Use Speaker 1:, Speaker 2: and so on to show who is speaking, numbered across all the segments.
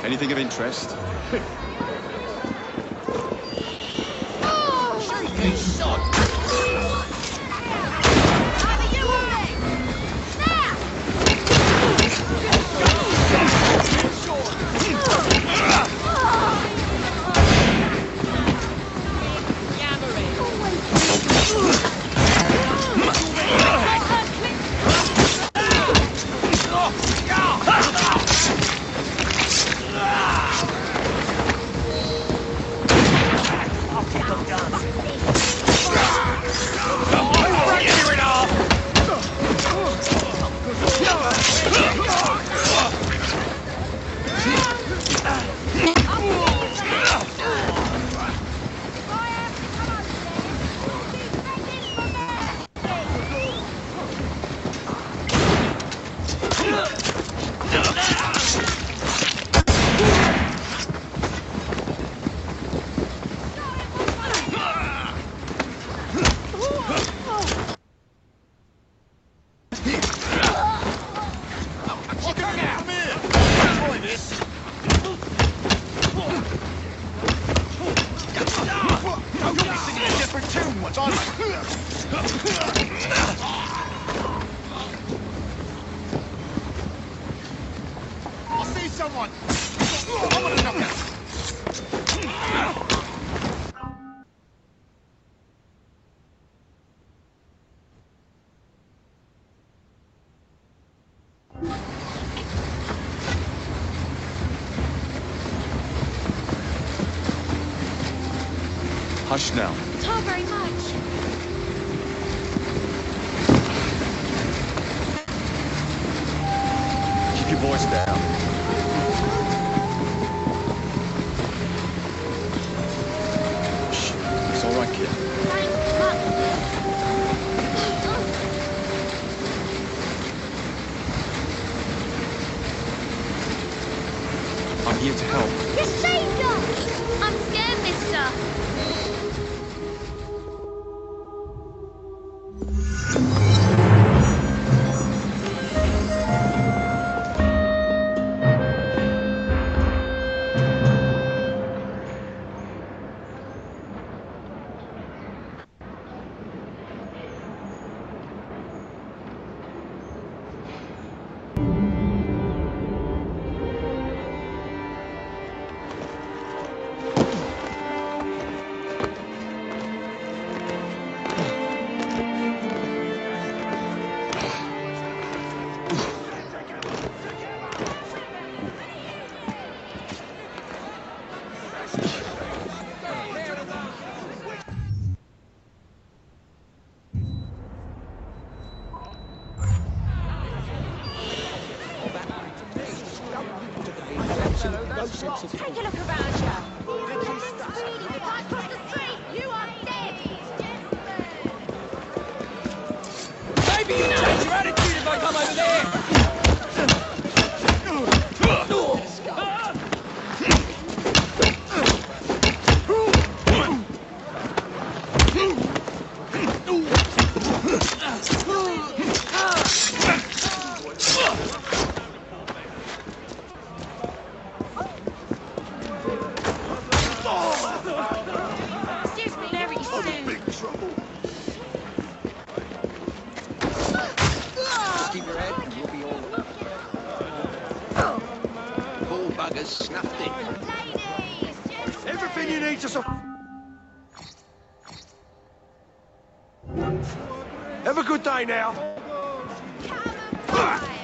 Speaker 1: Anything of interest?
Speaker 2: Cheeky sod! I see someone! I'm gonna knock out!
Speaker 1: Hush now.
Speaker 3: Not very much.
Speaker 1: Keep your voice down. Shh. It's all right, kid.
Speaker 3: Thanks, Mum.
Speaker 1: I'm here to help.
Speaker 3: You saved us! I'm scared, mister. Take a look around you. Right across the street. You are dead.
Speaker 2: Maybe you change your attitude if I come over there!
Speaker 3: Excuse me, very soon.
Speaker 4: Just keep your head and we'll be all right. Poor buggers snuffed it.
Speaker 3: Ladies, gentlemen.
Speaker 2: Everything you need to Have a good day now.
Speaker 3: Come and vibe.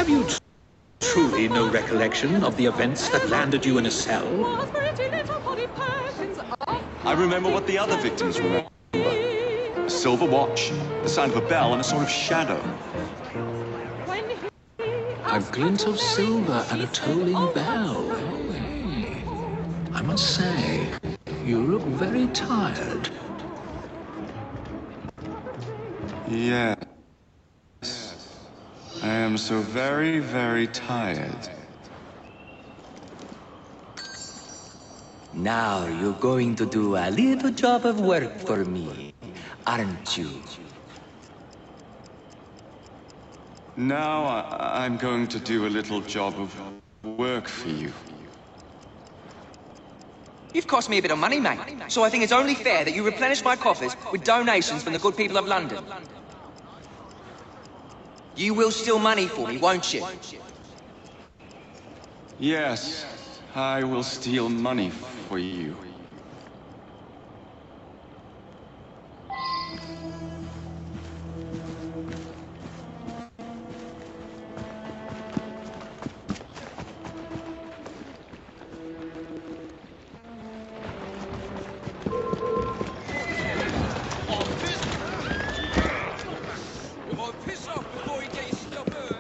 Speaker 5: Have you truly no recollection of the events that landed you in a cell?
Speaker 1: I remember what the other victims remember. A silver watch, the sound of a bell, and a sort of shadow.
Speaker 5: A glint of silver and a tolling bell. I must say, you look very tired.
Speaker 1: Yes. I am so very, very tired.
Speaker 6: Now you're going to do a little job of work for me, aren't you?
Speaker 1: Now I'm going to do a little job of work for you.
Speaker 7: You've cost me a bit of money, mate, so I think it's only fair that you replenish my coffers with donations from the good people of London. You will steal money for me, won't you?
Speaker 1: Yes, I will steal money for you.
Speaker 2: Piss off before you get your stuff hurt.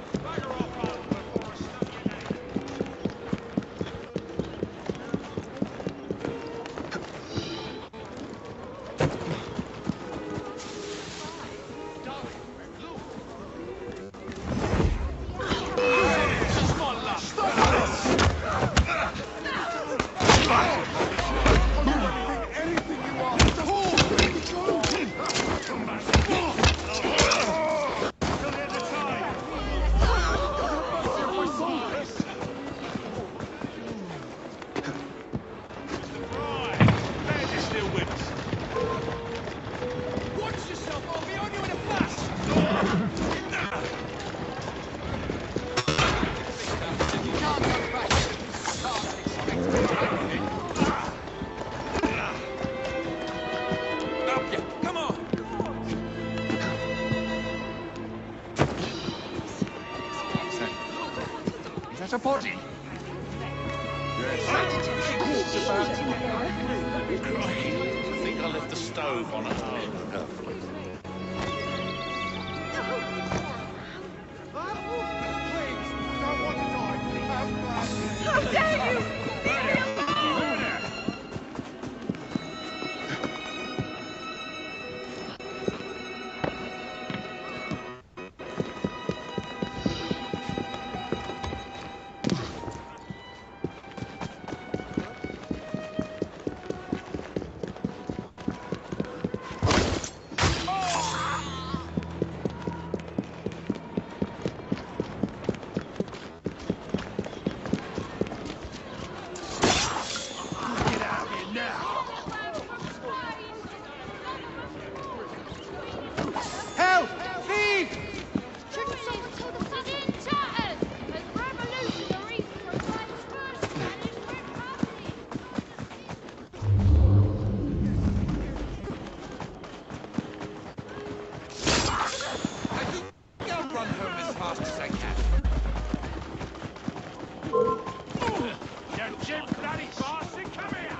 Speaker 1: That's a body.
Speaker 8: I think I left the stove on at home.
Speaker 3: How dare you!
Speaker 2: Help! Thief!
Speaker 3: Triple someone told us to in tatters! As revolutionaries provide first Spanish Republic!
Speaker 2: I'll run home as fast as I can. You cheap bloody bastard, come here!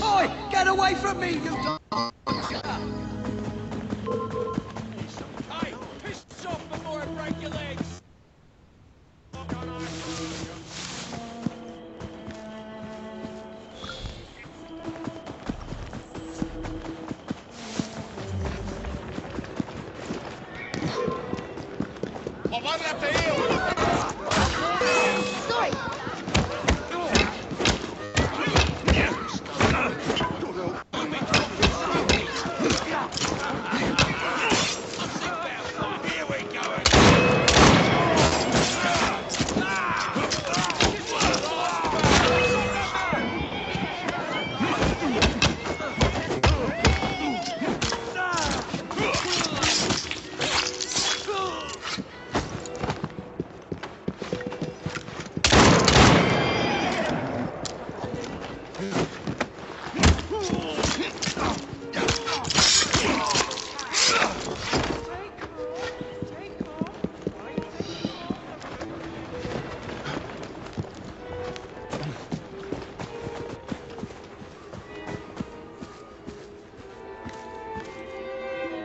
Speaker 7: Oi! Get away from me, you dog!
Speaker 2: Hey, piss off before I break your legs!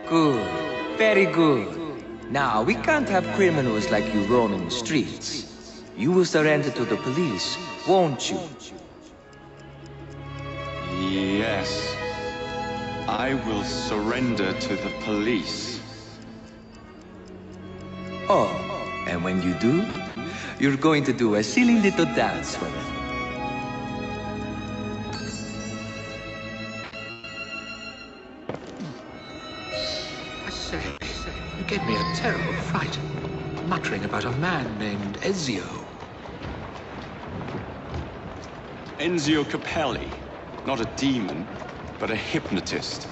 Speaker 7: Good. Very good. Now, we can't have criminals like you roaming the streets. You will surrender to the police, won't you?
Speaker 1: Yes. I will surrender to the police.
Speaker 7: Oh, and when you do, you're going to do a silly little dance for them.
Speaker 5: I say, you gave me a terrible fright, muttering about a man named Ezio.
Speaker 1: Enzio Capelli. Not a demon, but a hypnotist.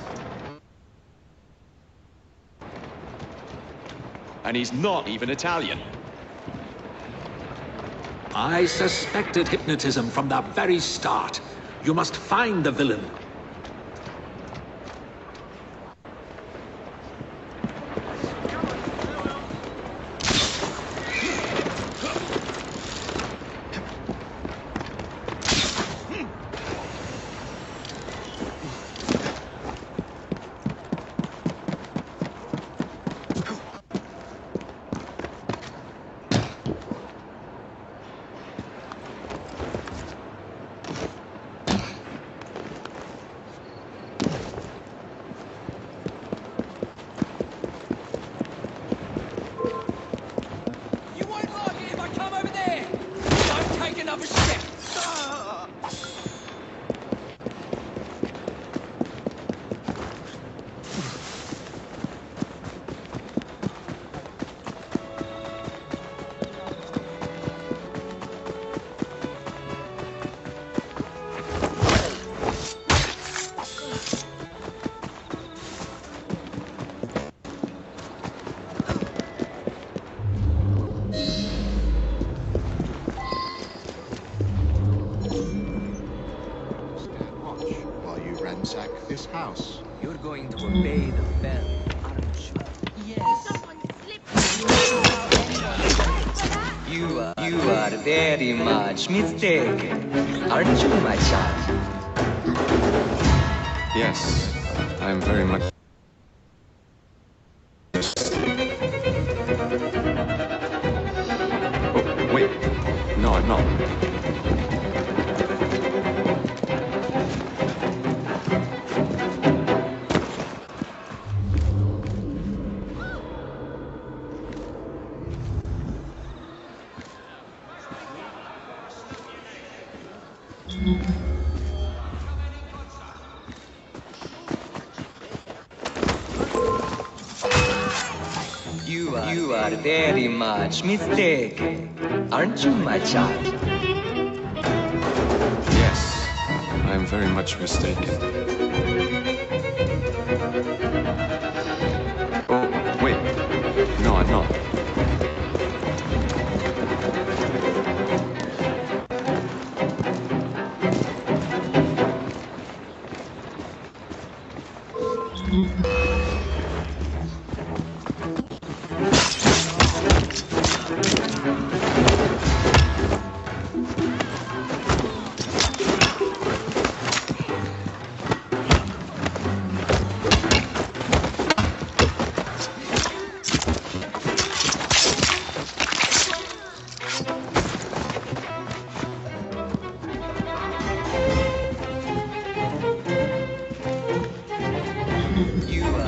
Speaker 1: And he's not even Italian.
Speaker 5: I suspected hypnotism from the very start. You must find the villain.
Speaker 2: You won't like it if I come over there. Don't take another step.
Speaker 9: Watch while you ransack this house.
Speaker 7: You're going to obey the bell, aren't you?
Speaker 3: Someone slipped.
Speaker 7: You are very much mistaken, aren't you, my child?
Speaker 1: Yes, I am very much... Oh, wait. No, I'm not.
Speaker 7: You are very much mistaken, aren't you, my child?
Speaker 1: Yes, I am very much mistaken. Oh, wait. No, I'm not.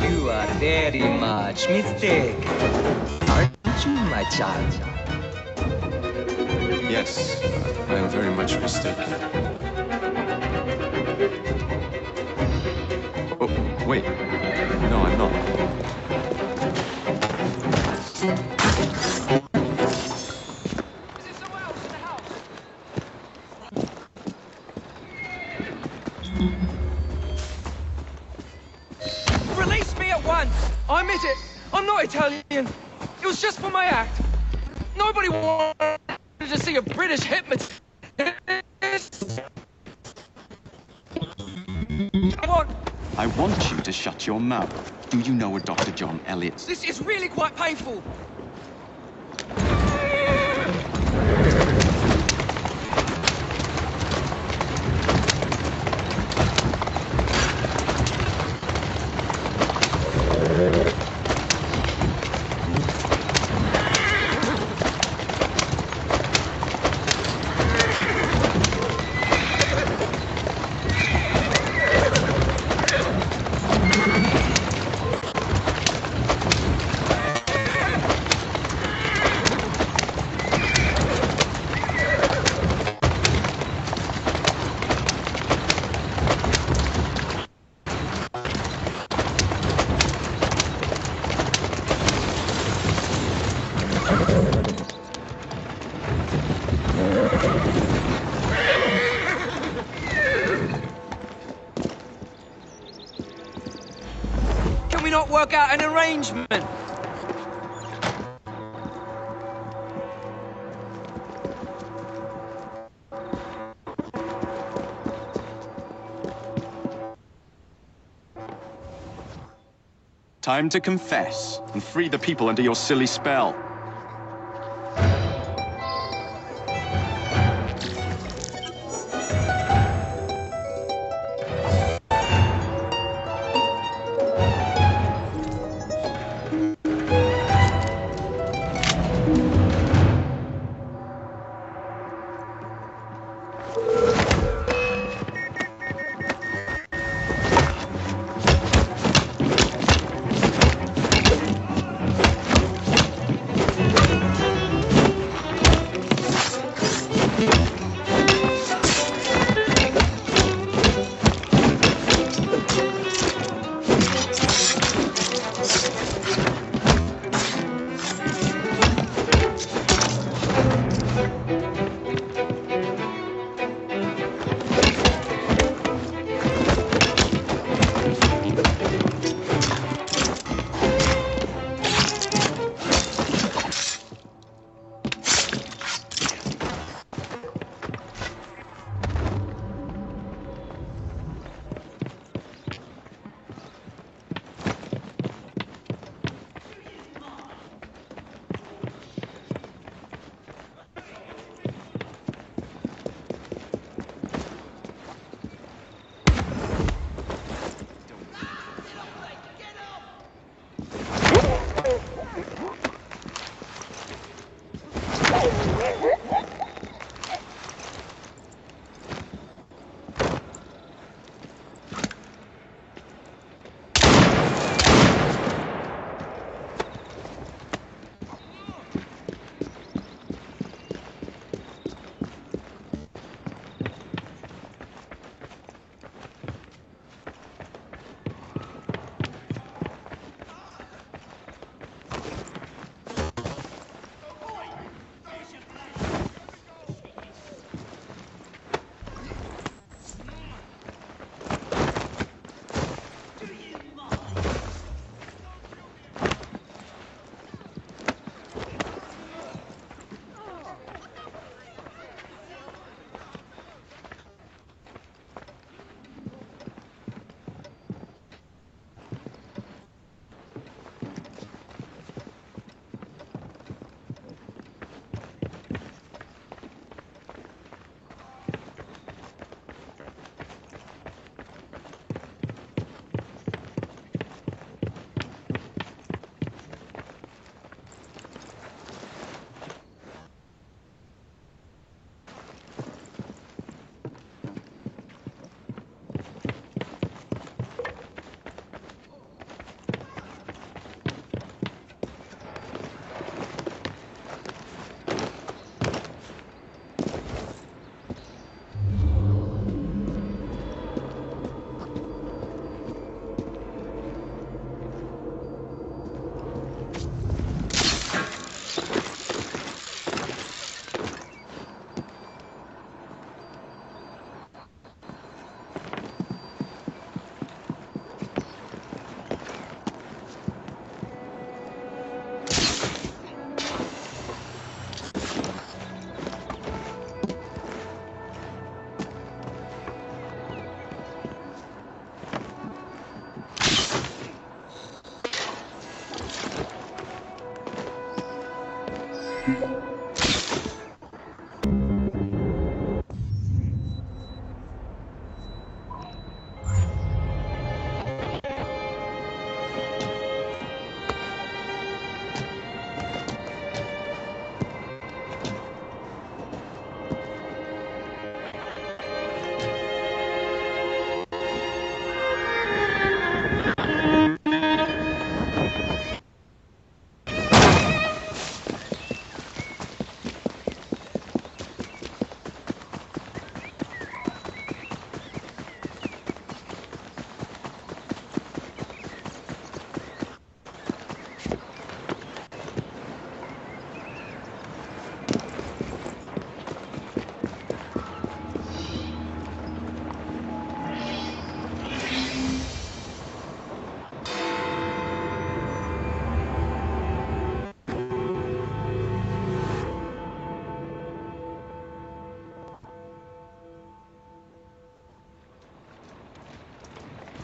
Speaker 1: You are very much mistaken, aren't you, my
Speaker 7: my child.
Speaker 1: Yes, I am very much mistaken. Oh, wait. No, I'm not.
Speaker 2: Is it someone else in the house? Release me at once! I admit it! I'm not Italian! It was just for my act! Nobody wanted to see a British hypnotist!
Speaker 1: I want you to shut your mouth. Do you know a Dr. John Elliot?
Speaker 2: This is really quite painful! Can we not work out an arrangement?
Speaker 1: Time to confess and free the people under your silly spell.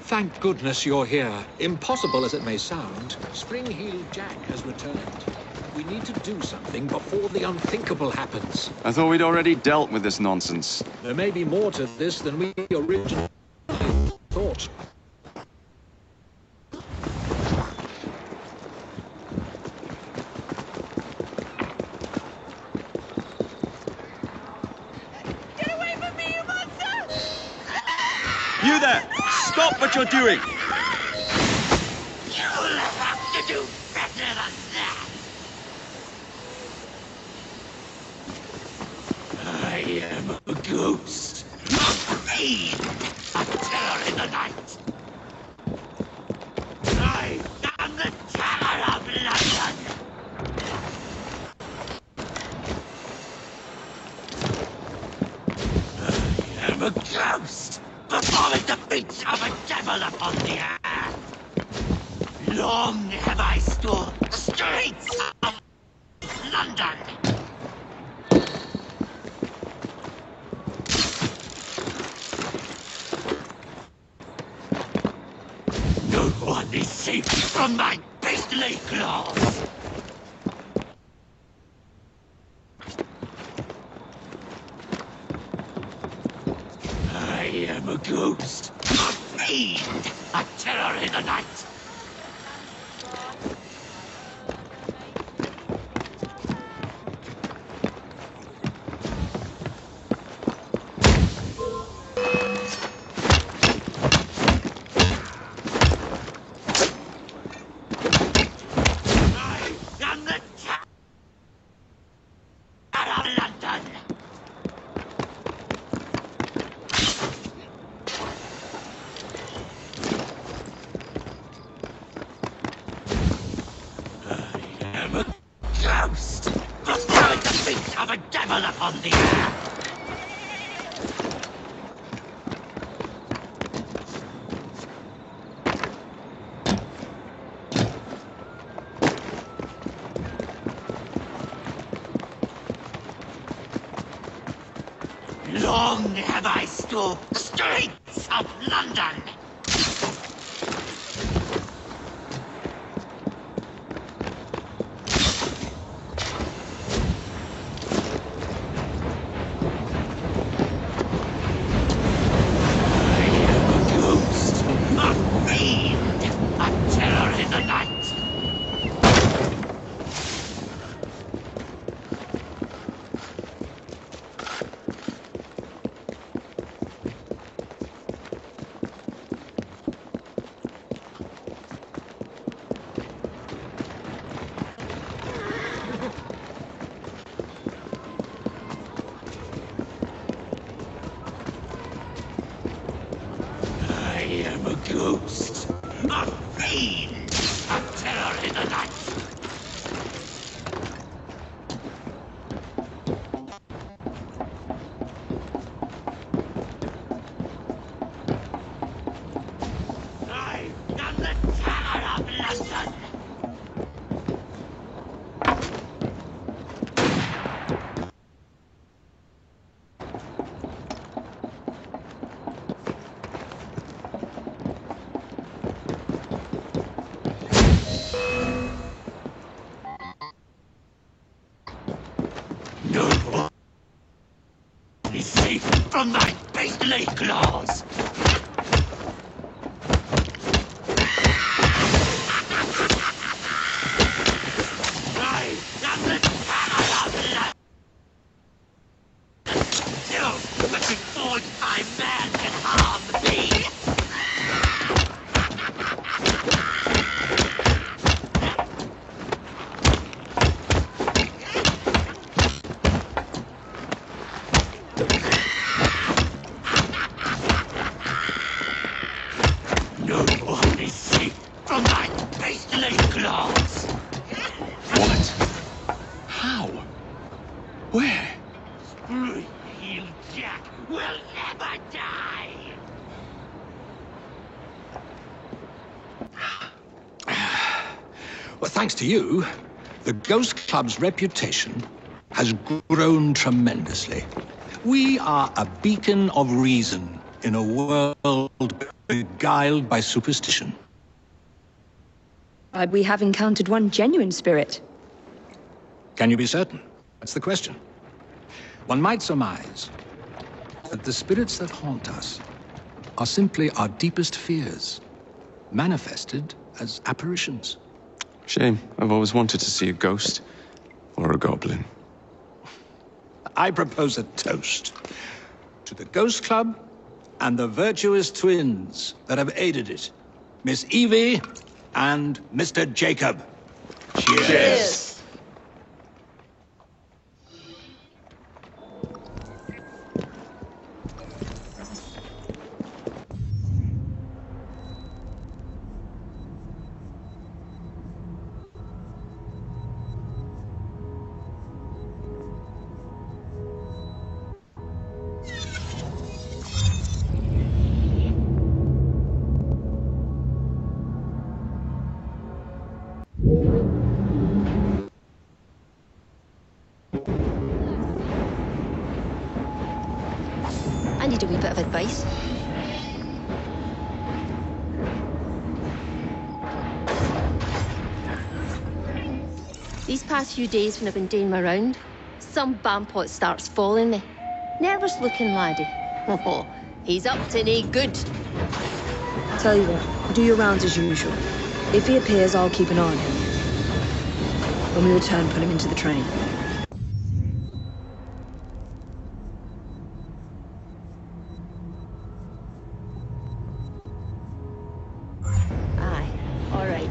Speaker 5: Thank goodness you're here. Impossible as it may sound, Spring-Heeled Jack has returned. We need to do something before the unthinkable happens.
Speaker 1: I thought we'd already dealt with this nonsense.
Speaker 5: There may be more to this than we originally thought.
Speaker 3: Get away from me, you monster!
Speaker 1: You there! Stop what you're doing!
Speaker 3: You'll have to do better than that! I am a ghost, a fiend, a terror in the night. I am the Terror of London. I am a ghost, performing the feats of a devil upon the earth. Long have I stalked the streets of London. No one is safe from my beastly claws. I am a ghost, a fiend, a terror in the night. I am the Terror of London. I am a ghost, performing the feats of a devil upon the earth. Long have I stalked the streets of London. I am a ghost, a fiend, a terror in the night. I am a ghost, a fiend, a terror in the night. I am the Terror of London. No one is safe from my beastly claws. I am the Terror of London. No, but before my man can harm me. No one is safe from my beastly claws.
Speaker 1: What? How? Where?
Speaker 3: Spring-Heeled Jack will never die.
Speaker 5: Well, thanks to you, the Ghost Club's reputation has grown tremendously. We are a beacon of reason in a world beguiled by superstition.
Speaker 10: We have encountered one genuine spirit.
Speaker 5: Can you be certain? That's the question. One might surmise that the spirits that haunt us are simply our deepest fears, manifested as apparitions.
Speaker 1: Shame. I've always wanted to see a ghost. Or a goblin.
Speaker 5: I propose a toast to the Ghost Club and the virtuous twins that have aided it, Miss Evie and Mr. Jacob. Cheers.
Speaker 1: Cheers.
Speaker 11: I need a wee bit of advice. These past few days when I've been doing my round, some bampot starts following me. Nervous looking laddie. Oh, he's up to no good.
Speaker 10: Tell you what, do your rounds as usual. If he appears, I'll keep an eye on him. When we return, put him into the train.
Speaker 11: Aye, all right.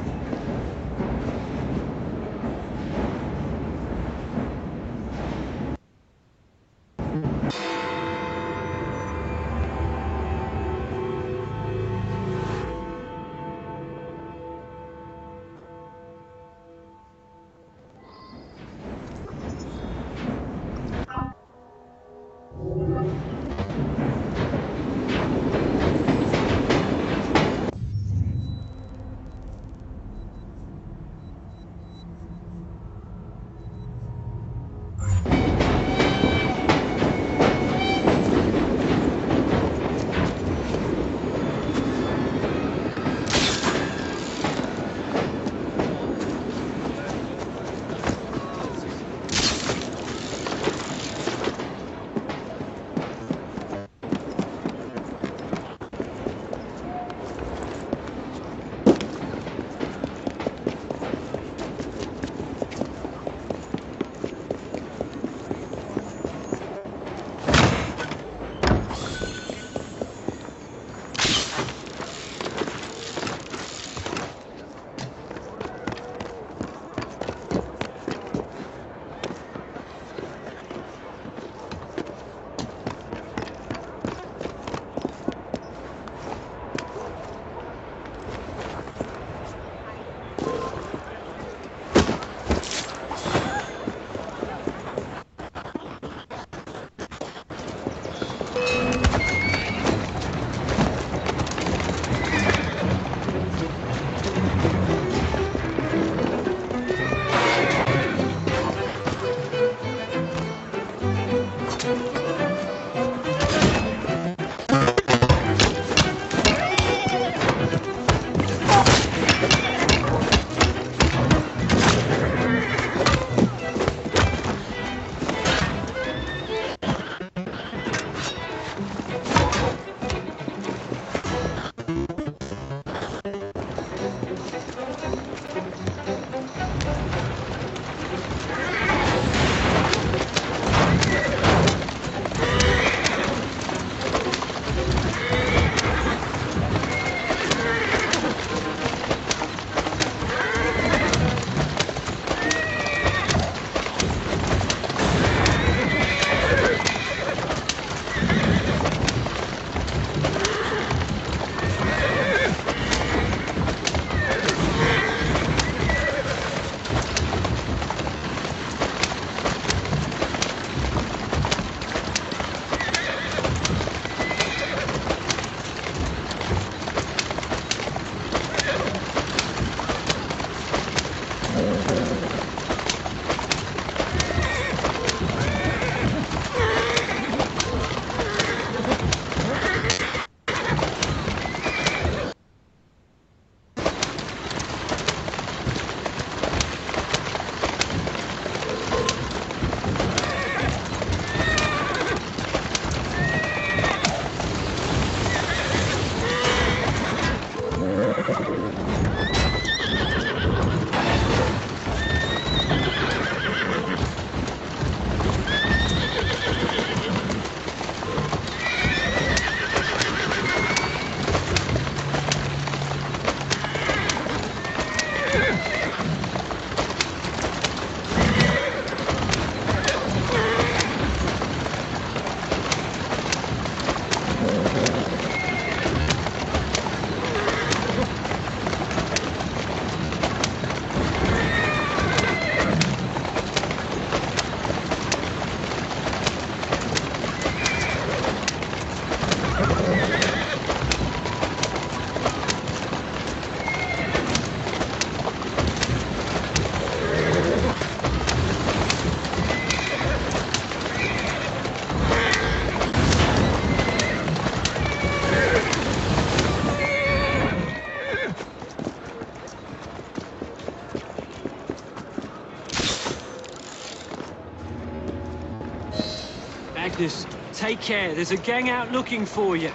Speaker 12: Agnes, take care. There's a gang out looking for you.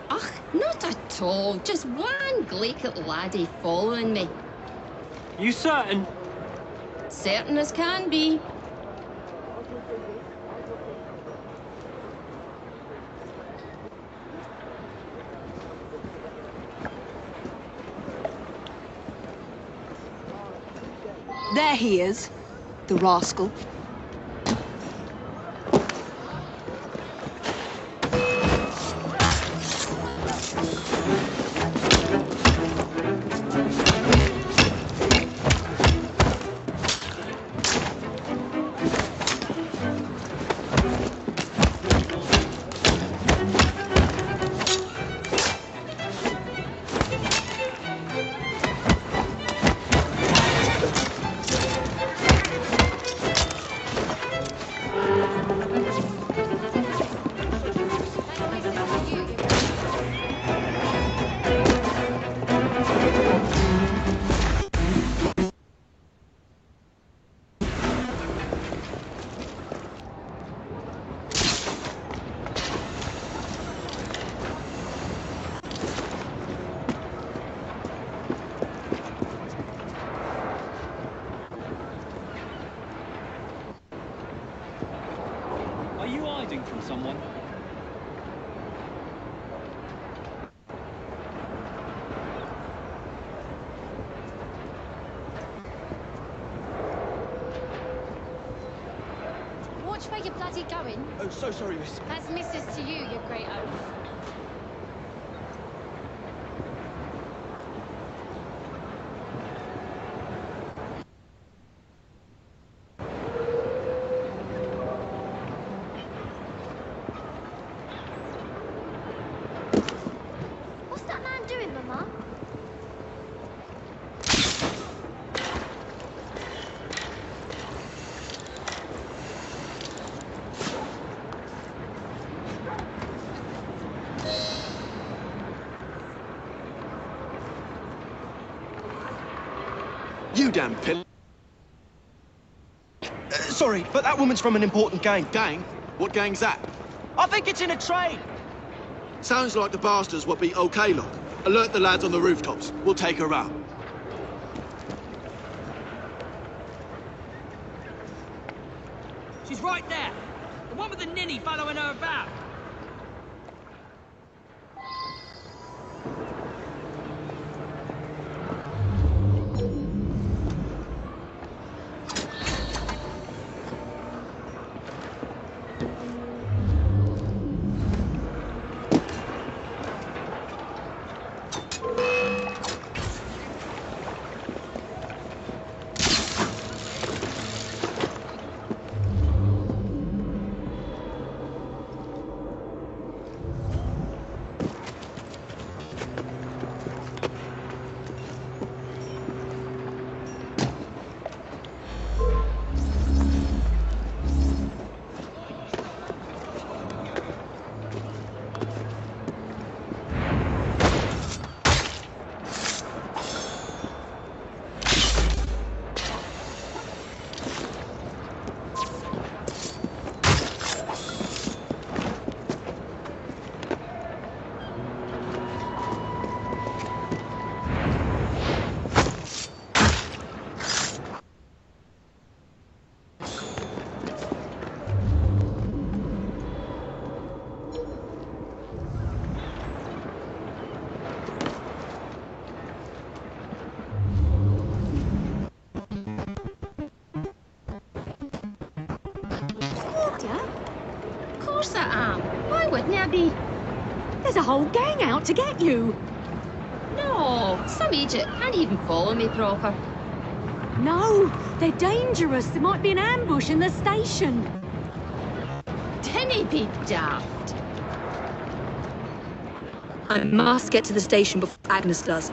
Speaker 11: Ach, not at all. Just one glaikit laddie following me.
Speaker 12: You certain?
Speaker 11: Certain as can be.
Speaker 10: There he is, the rascal.
Speaker 12: Are you hiding from someone?
Speaker 13: Watch where you're bloody going.
Speaker 2: Oh, so sorry, miss.
Speaker 13: That's missus to you, you great oaf. What's that man doing, Mama?
Speaker 2: You damn pill. Sorry, but that woman's from an important gang.
Speaker 4: Gang? What gang's that?
Speaker 2: I think it's in a train.
Speaker 4: Sounds like the bastards will be okay, look. Alert the lads on the rooftops. We'll take her out.
Speaker 2: She's right there. The one with the ninny following her about.
Speaker 11: Of course I am. Why wouldn't I be?
Speaker 13: There's a whole gang out to get you.
Speaker 11: No, some idiot can't even follow me proper.
Speaker 13: No, they're dangerous. There might be an ambush in the station.
Speaker 11: Dinny be daft.
Speaker 10: I must get to the station before Agnes does.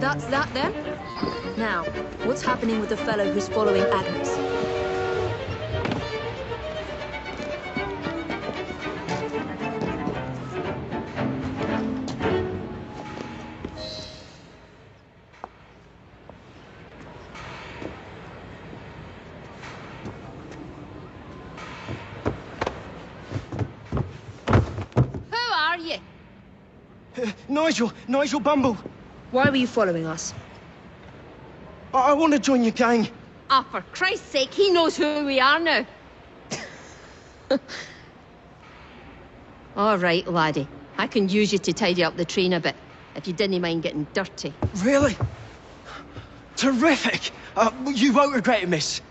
Speaker 10: that's that then. Now, what's happening with the fellow who's following Agnes?
Speaker 11: Who are you?
Speaker 2: Nigel Bumble.
Speaker 10: Why were you following us?
Speaker 2: I want to join your gang.
Speaker 11: Ah, for Christ's sake, he knows who we are now. All right, laddie. I can use you to tidy up the train a bit, if you didn't mind getting dirty.
Speaker 2: Really? Terrific. You won't regret it, miss.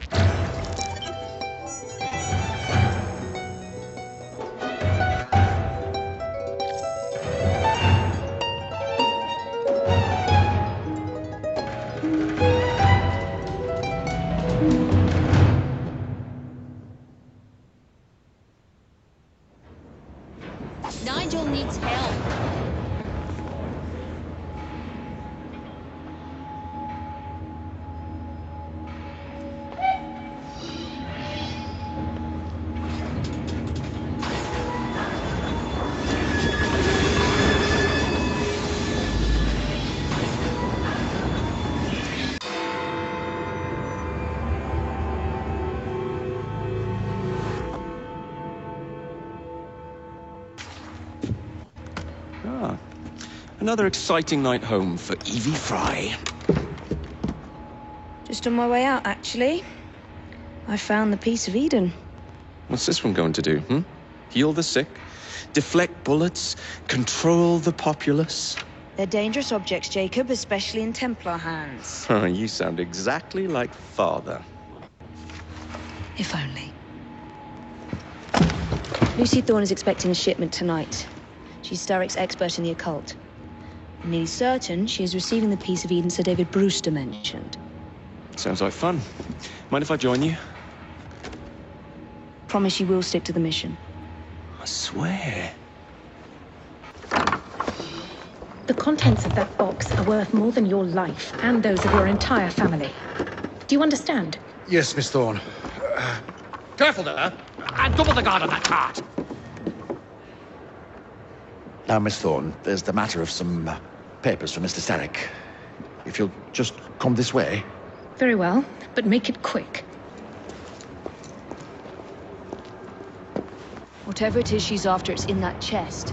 Speaker 11: Nigel needs help.
Speaker 1: Ah, another exciting night home for Evie Fry.
Speaker 10: Just on my way out, actually. I found the Piece of Eden.
Speaker 1: What's this one going to do, Heal the sick, deflect bullets, control the populace?
Speaker 10: They're dangerous objects, Jacob, especially in Templar hands.
Speaker 1: You sound exactly like Father.
Speaker 10: If only. Lucy Thorne is expecting a shipment tonight. She's Starrick's expert in the occult. I'm nearly certain she is receiving the Piece of Eden Sir David Brewster mentioned.
Speaker 1: Sounds like fun. Mind if I join you?
Speaker 10: Promise you will stick to the mission.
Speaker 1: I swear.
Speaker 14: The contents of that box are worth more than your life and those of your entire family. Do you understand?
Speaker 5: Yes, Miss Thorne.
Speaker 3: Careful there! And double the guard on that cart!
Speaker 9: Now, Miss Thorne, there's the matter of some papers for Mr. Starrick. If you'll just come this way.
Speaker 14: Very well, but make it quick.
Speaker 10: Whatever it is she's after, it's in that chest.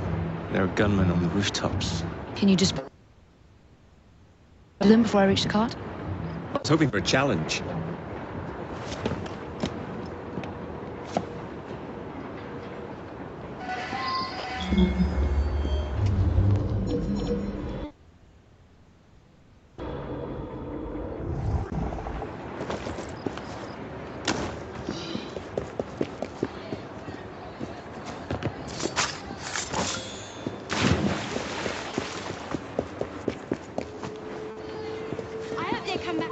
Speaker 1: There are gunmen on the rooftops.
Speaker 10: Can you just... them before I reach the cart?
Speaker 1: I was hoping for a challenge.
Speaker 13: I hope they come back.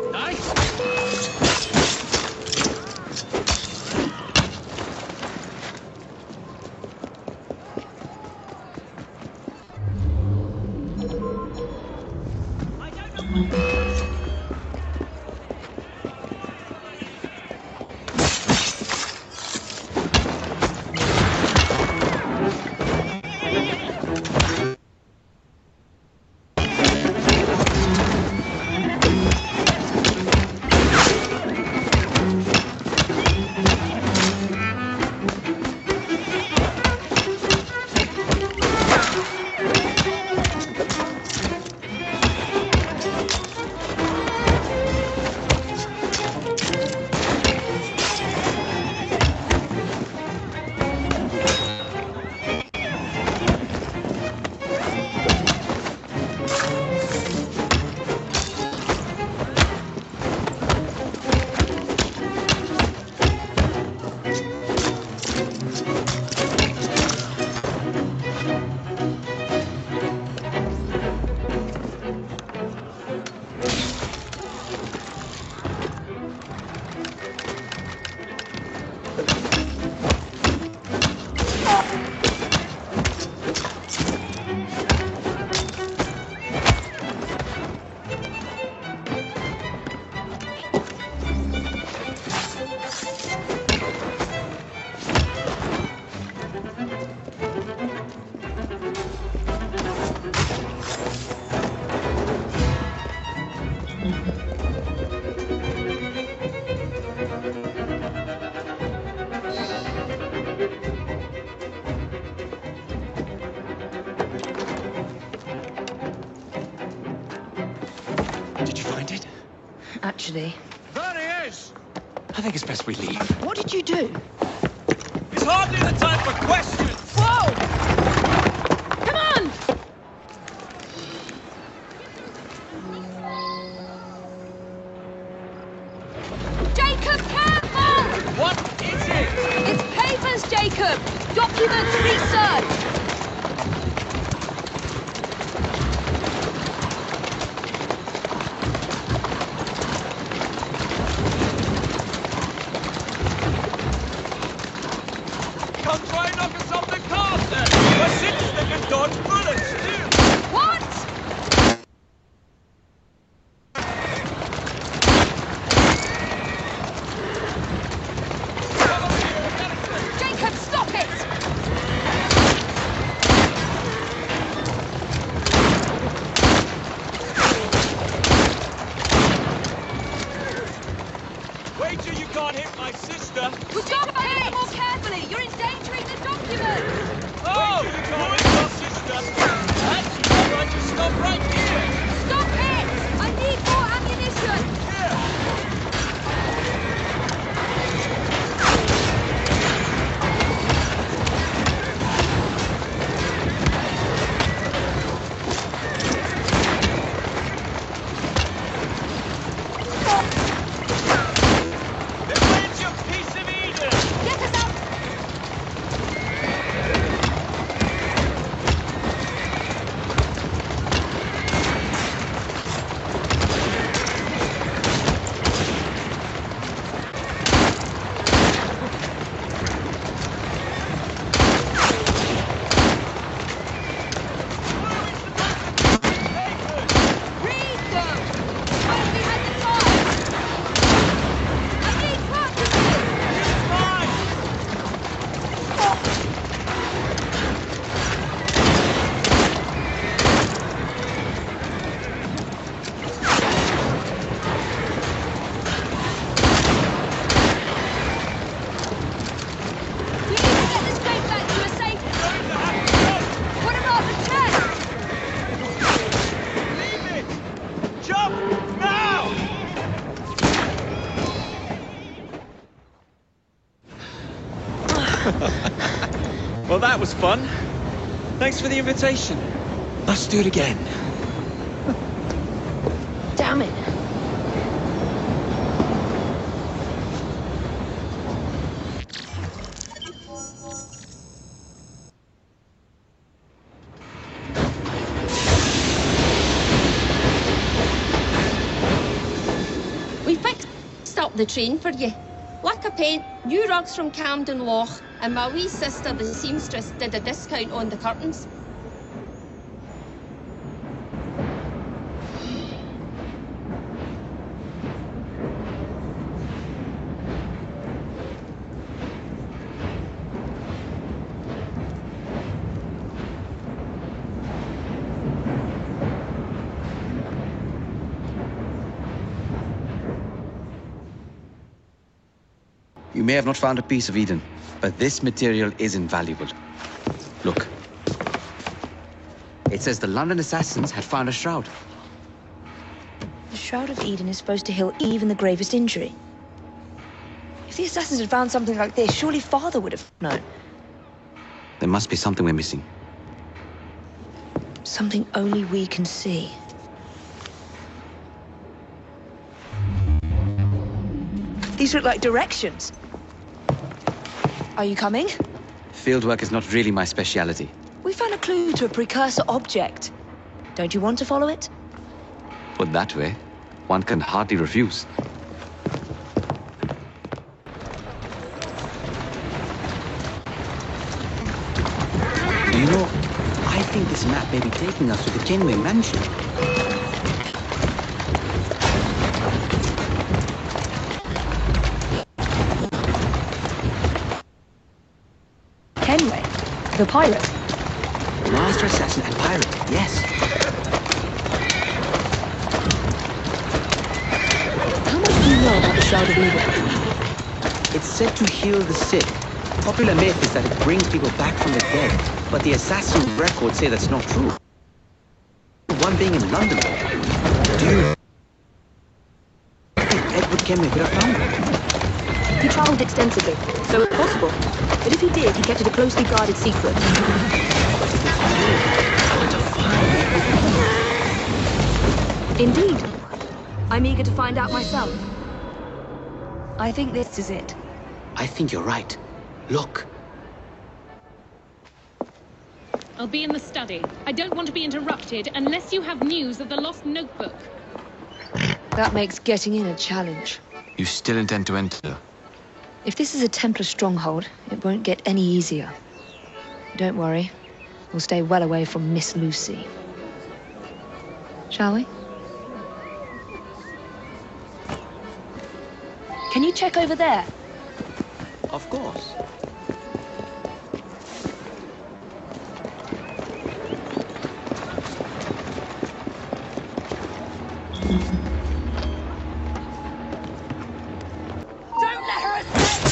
Speaker 10: Actually.
Speaker 2: There he is!
Speaker 5: I think it's best we leave.
Speaker 10: What did you do?
Speaker 2: It's hardly the time for questions!
Speaker 13: Whoa! Come on! Jacob Campbell!
Speaker 2: What is it?
Speaker 13: It's papers, Jacob! Documents, research!
Speaker 2: Come try and knock us off the cart then! My sister can dodge bullets too!
Speaker 13: What? Jacob, stop it!
Speaker 2: Wait till you can't hit my sister!
Speaker 13: Stop it! More carefully! You're endangering the document!
Speaker 2: Oh! You can't hit my sister! That's right, you stop right here!
Speaker 13: Stop it! I need more ammunition!
Speaker 2: Defend your piece of Eden!
Speaker 13: Get us out! Read them! Why have we had the time? I need practices! We need to get this boat back to a safe... What about the test?
Speaker 2: Leave it! Jump! Now! Well, that was fun. Thanks for the invitation. Let's do it again.
Speaker 10: Damn it.
Speaker 11: We fixed up the train for you. Like a paint, new rugs from Camden Loch, and my wee sister, the seamstress, did a discount on the curtains.
Speaker 6: You may have not found a piece of Eden, but this material is invaluable. Look. It says the London assassins had found a shroud.
Speaker 10: The Shroud of Eden is supposed to heal even the gravest injury. If the assassins had found something like this, surely Father would have known.
Speaker 6: There must be something we're missing.
Speaker 10: Something only we can see. These look like directions. Are you coming?
Speaker 6: Fieldwork is not really my speciality.
Speaker 10: We found a clue to a precursor object. Don't you want to follow it?
Speaker 6: Put that way, one can hardly refuse. You know, I think this map may be taking us to the Kenway Mansion.
Speaker 14: Kenway? The pirate?
Speaker 6: Master assassin and pirate, yes.
Speaker 10: How much do you know about the Shroud of Eden?
Speaker 6: It's said to heal the sick. Popular myth is that it brings people back from the dead, but the assassin records say that's not true. One being in London. Do you Kenway could have found it.
Speaker 10: He travelled extensively, so it's possible. But if he did, he kept it a closely guarded secret. Indeed. I'm eager to find out myself. I think this is it.
Speaker 6: I think you're right. Look.
Speaker 14: I'll be in the study. I don't want to be interrupted unless you have news of the lost notebook.
Speaker 10: That makes getting in a challenge.
Speaker 7: You still intend to enter?
Speaker 10: If this is a Templar stronghold, it won't get any easier. Don't worry. We'll stay well away from Miss Lucy. Shall we? Can you check over there?
Speaker 6: Of course.
Speaker 13: Don't let her escape!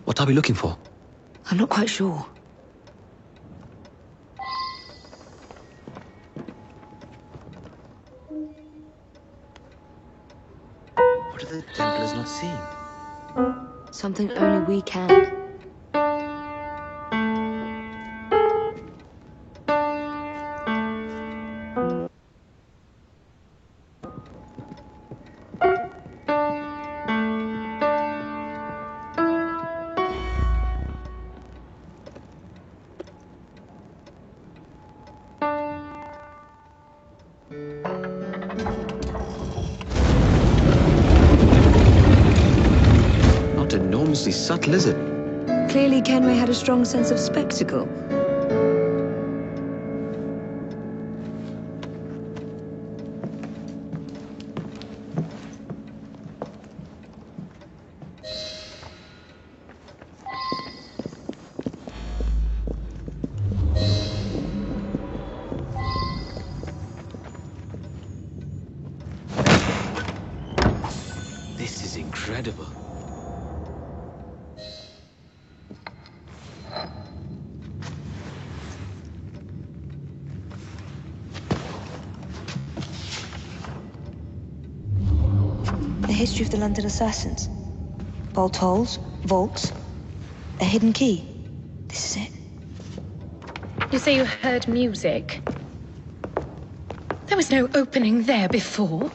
Speaker 6: What are we looking for?
Speaker 10: I'm not quite sure.
Speaker 6: What are the Templars not seeing?
Speaker 10: Something only we can.
Speaker 6: Not enormously subtle, is it?
Speaker 10: Clearly, Kenway had a strong sense of spectacle.
Speaker 6: This is incredible.
Speaker 10: The history of the London assassins. Bolt holes, vaults, a hidden key. This is it.
Speaker 14: You say you heard music. There was no opening there before.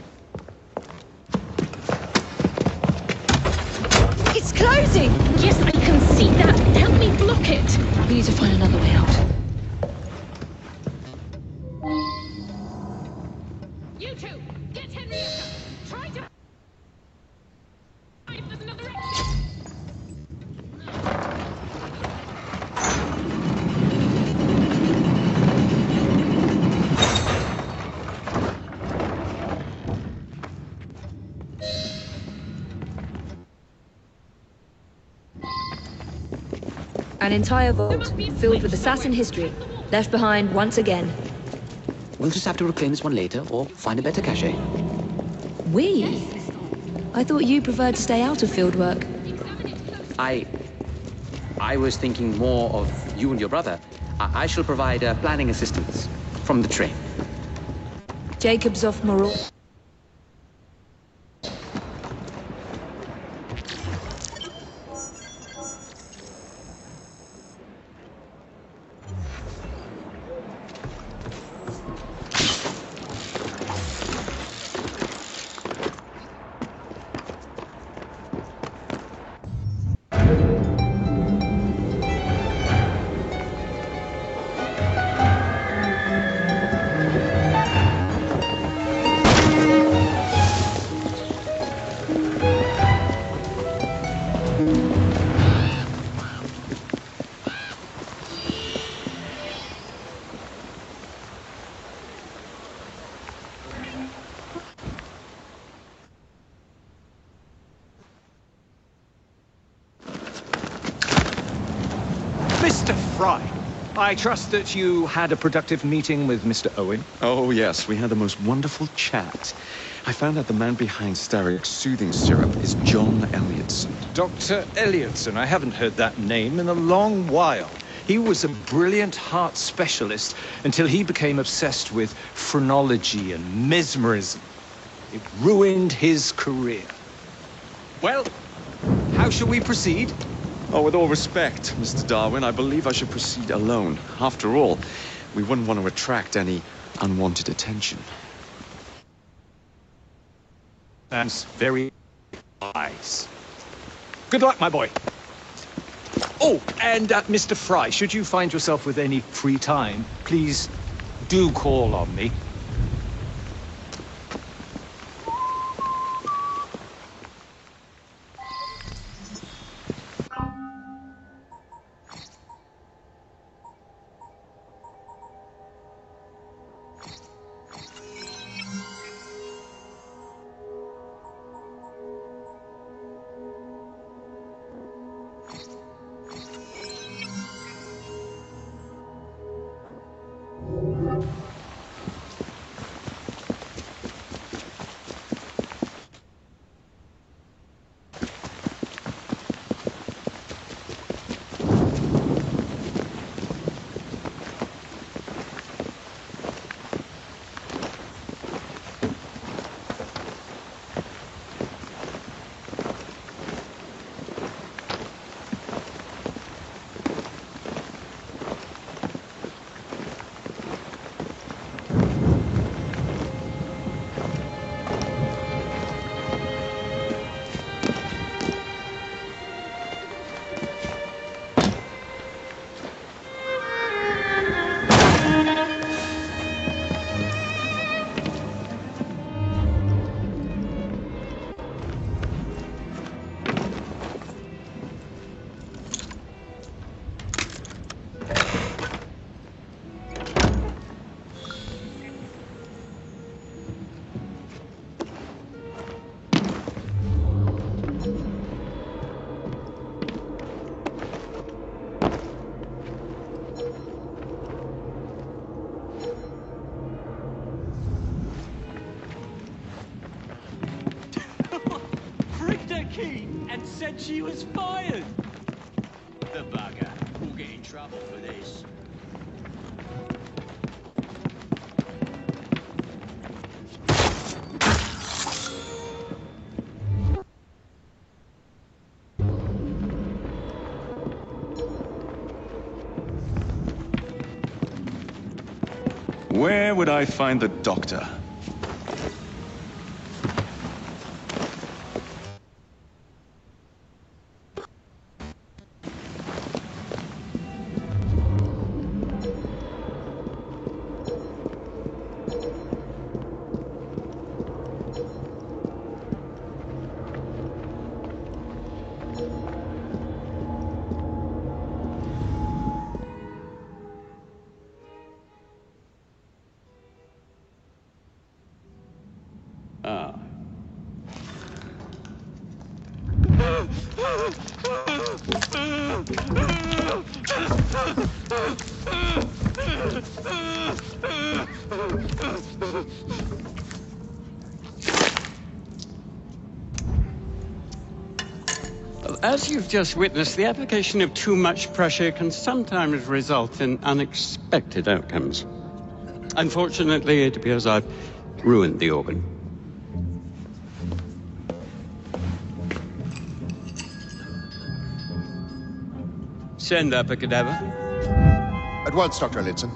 Speaker 10: It's closing!
Speaker 14: Yes, I can see that. Help me block it.
Speaker 10: We need to find another way out.
Speaker 14: You two, get Henrietta. Try to... If there's another exit.
Speaker 10: An entire vault filled with assassin history, left behind once again.
Speaker 6: We'll just have to reclaim this one later, or find a better cache.
Speaker 10: We? I thought you preferred to stay out of field work.
Speaker 6: I was thinking more of you and your brother. I shall provide planning assistance from the train.
Speaker 10: Jacob's off Morale.
Speaker 5: Fry. I trust that you had a productive meeting with Mr. Owen.
Speaker 1: Oh, yes, we had the most wonderful chat. I found out the man behind Starrick's soothing syrup is John Elliotson.
Speaker 5: Dr. Elliotson, I haven't heard that name in a long while. He was a brilliant heart specialist until he became obsessed with phrenology and mesmerism. It ruined his career. Well, how shall we proceed?
Speaker 1: Oh, with all respect, Mr. Darwin, I believe I should proceed alone. After all, we wouldn't want to attract any unwanted attention.
Speaker 5: That's very wise. Good luck, my boy. Oh, and Mr. Fry, should you find yourself with any free time, please do call on me.
Speaker 12: And said she was fired.
Speaker 3: The bugger. We'll get in trouble for this.
Speaker 1: Where would I find the doctor?
Speaker 3: Ah. As you've just witnessed, the application of too much pressure can sometimes result in unexpected outcomes. Unfortunately, it appears I've ruined the organ. Send up a cadaver.
Speaker 15: At once, Dr. Elliotson.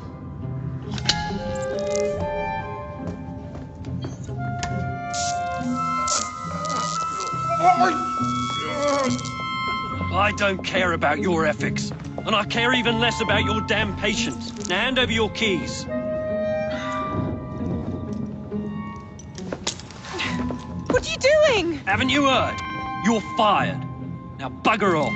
Speaker 12: I don't care about your ethics, and I care even less about your damn patients. Now hand over your keys.
Speaker 16: What are you doing?
Speaker 12: Haven't you heard? You're fired. Now bugger off.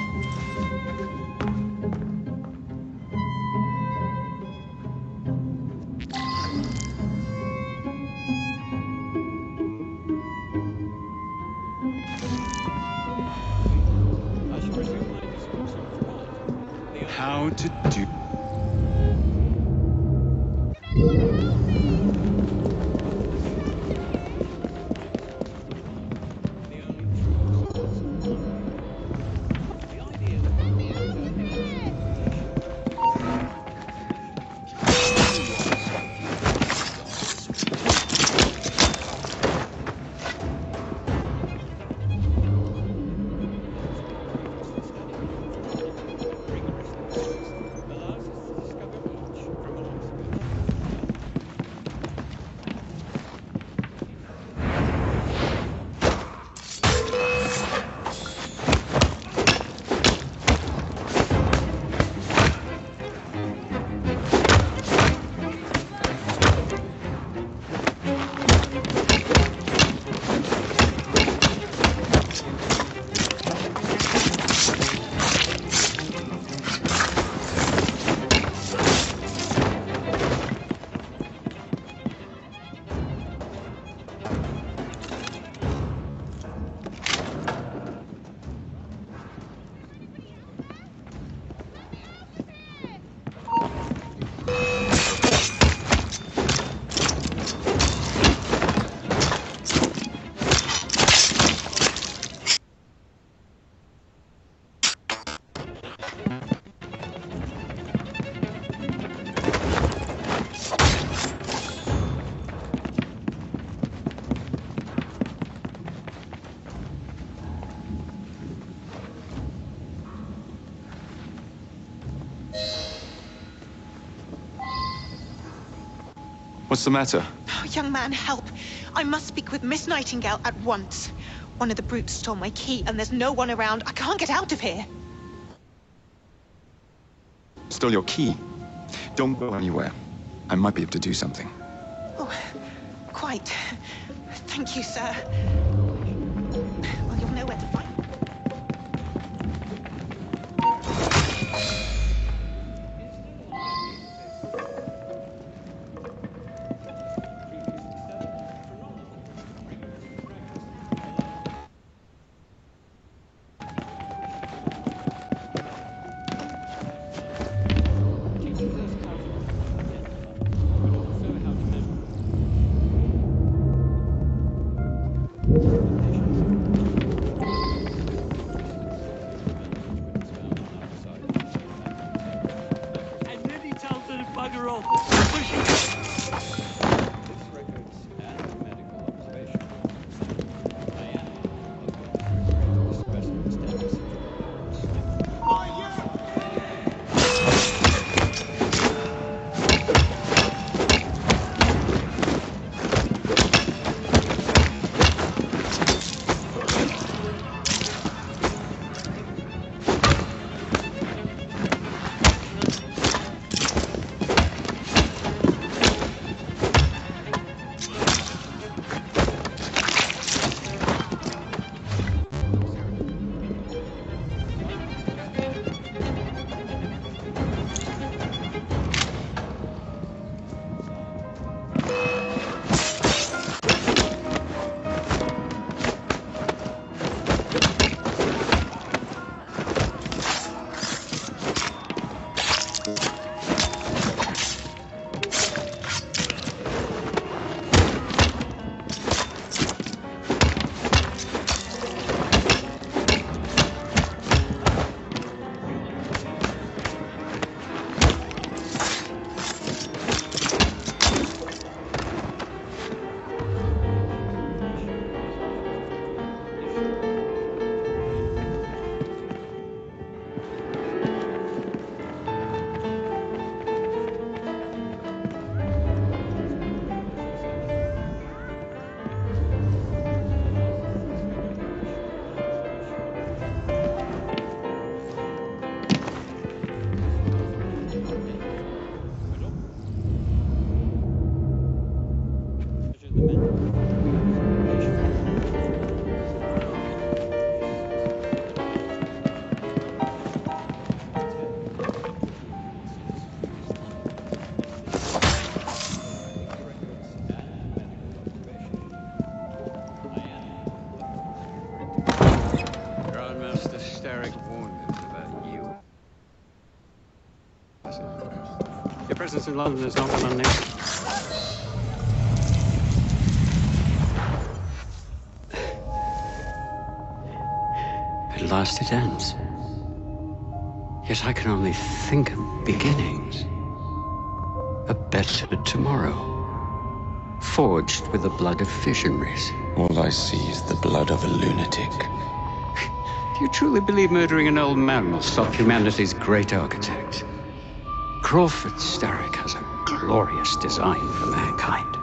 Speaker 1: How to do What's the matter?
Speaker 16: Oh, young man, help. I must speak with Miss Nightingale at once. One of the brutes stole my key, and there's no one around. I can't get out of here.
Speaker 1: Stole your key. Don't go anywhere. I might be able to do something.
Speaker 16: Oh, quite. Thank you, sir. Well, you'll know where to find me.
Speaker 1: Your presence
Speaker 17: Masters in London is not going to need. At last it ends. Yet I can only think of beginnings. A better tomorrow, forged with the blood of visionaries.
Speaker 18: All I see is the blood of a lunatic.
Speaker 17: Do you truly believe murdering an old man will stop humanity's great architect? Crawford Starrick has a glorious design for mankind.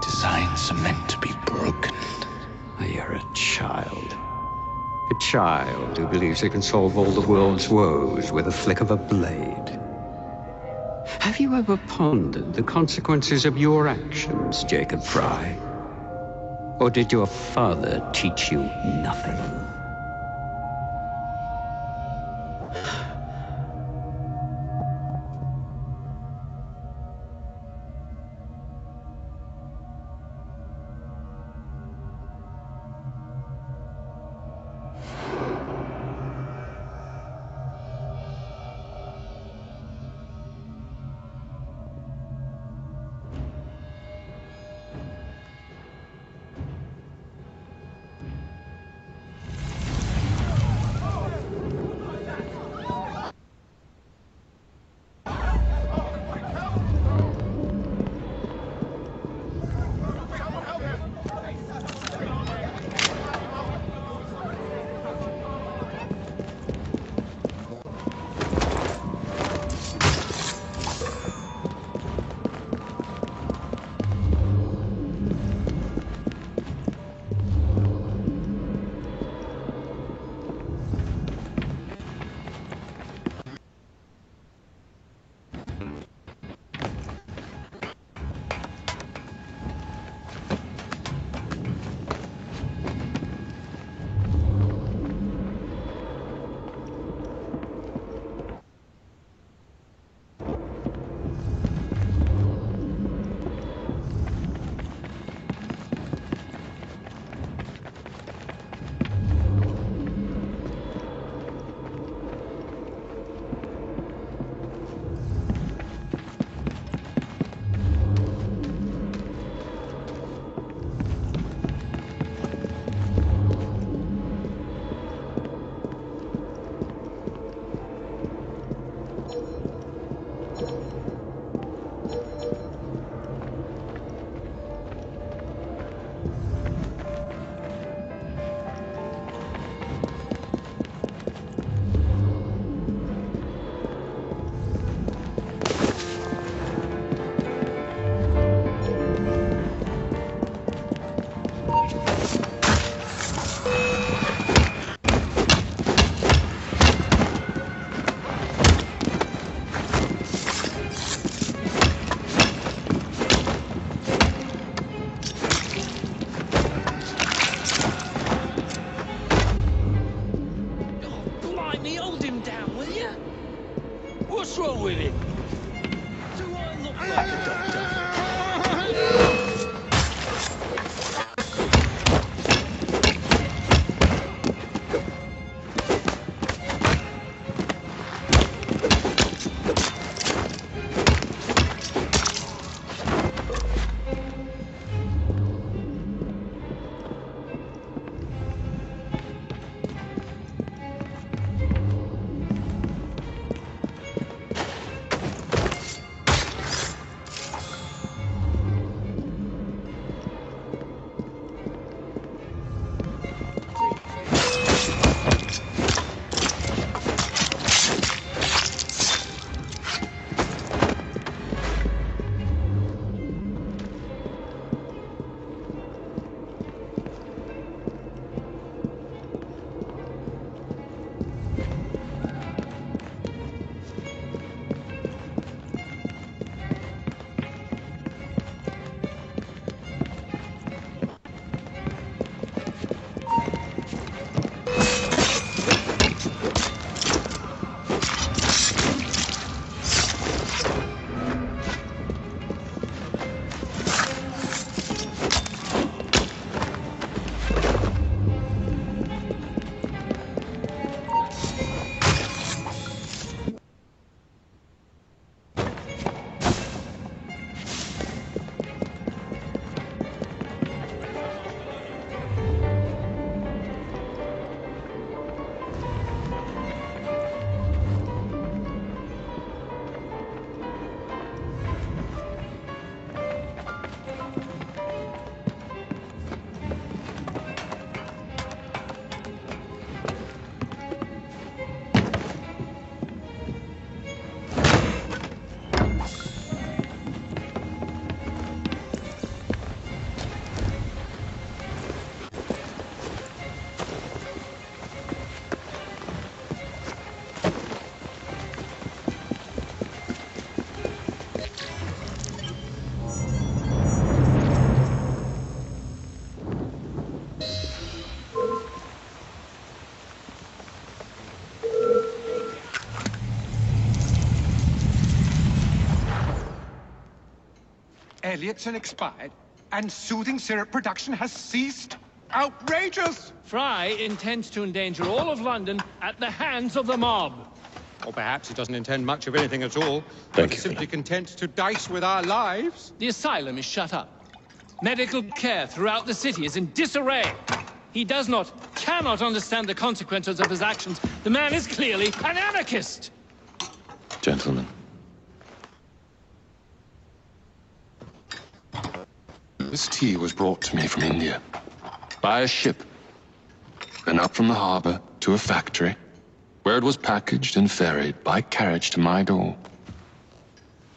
Speaker 18: Designs are meant to be broken.
Speaker 17: You're a child. A child who believes he can solve all the world's woes with a flick of a blade. Have you ever pondered the consequences of your actions, Jacob Frye? Or did your father teach you nothing?
Speaker 19: Elliotson expired, and soothing syrup production has ceased? Outrageous!
Speaker 20: Fry intends to endanger all of London at the hands of the mob.
Speaker 19: Or perhaps he doesn't intend much of anything at all.
Speaker 1: Thank
Speaker 19: He's
Speaker 1: you,
Speaker 19: simply content to dice with our lives.
Speaker 20: The asylum is shut up. Medical care throughout the city is in disarray. He cannot understand the consequences of his actions. The man is clearly an anarchist!
Speaker 18: Gentlemen. This tea was brought to me from India. By a ship. Then up from the harbor to a factory, where it was packaged and ferried by carriage to my door.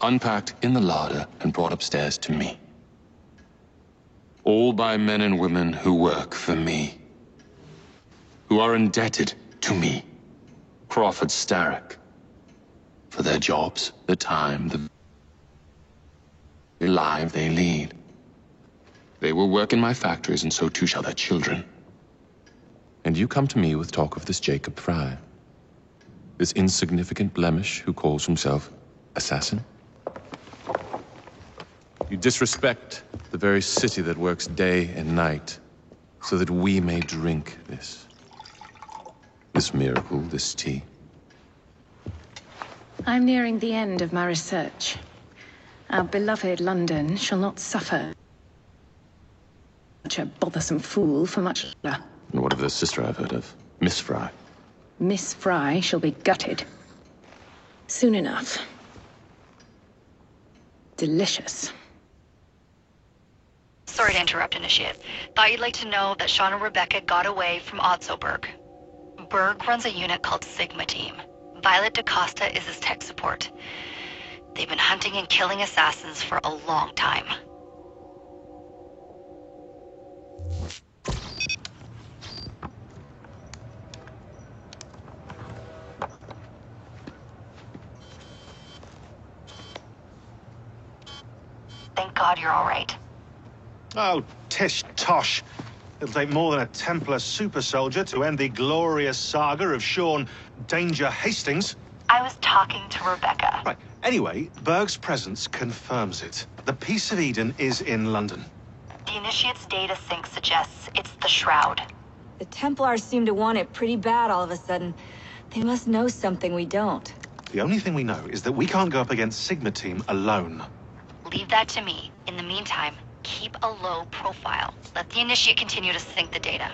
Speaker 18: Unpacked in the larder and brought upstairs to me. All by men and women who work for me. Who are indebted to me, Crawford Starrick, for their jobs, the time, the life they lead. They will work in my factories, and so too shall their children. And you come to me with talk of this Jacob Fry, this insignificant blemish who calls himself assassin? You disrespect the very city that works day and night so that we may drink this miracle, this tea.
Speaker 14: I'm nearing the end of my research. Our beloved London shall not suffer such a bothersome fool for much longer.
Speaker 18: And what of the sister I've heard of, Miss Fry?
Speaker 14: Miss Fry shall be gutted. Soon enough. Delicious.
Speaker 21: Sorry to interrupt, Initiate. Thought you'd like to know that Sean and Rebecca got away from Otzoberg. Berg runs a unit called Sigma Team. Violet DaCosta is his tech support. They've been hunting and killing assassins for a long time. Thank God you're all right.
Speaker 22: Oh, tish tosh. It'll take more than a Templar super soldier to end the glorious saga of Sean Danger Hastings.
Speaker 21: I was talking to Rebecca.
Speaker 22: Right. Anyway, Berg's presence confirms it. The Piece of Eden is in London.
Speaker 21: The Initiate's data sync suggests it's the Shroud.
Speaker 10: The Templars seem to want it pretty bad all of a sudden. They must know something we don't.
Speaker 22: The only thing we know is that we can't go up against Sigma Team alone.
Speaker 21: Leave that to me. In the meantime, keep a low profile. Let the Initiate continue to sync the data.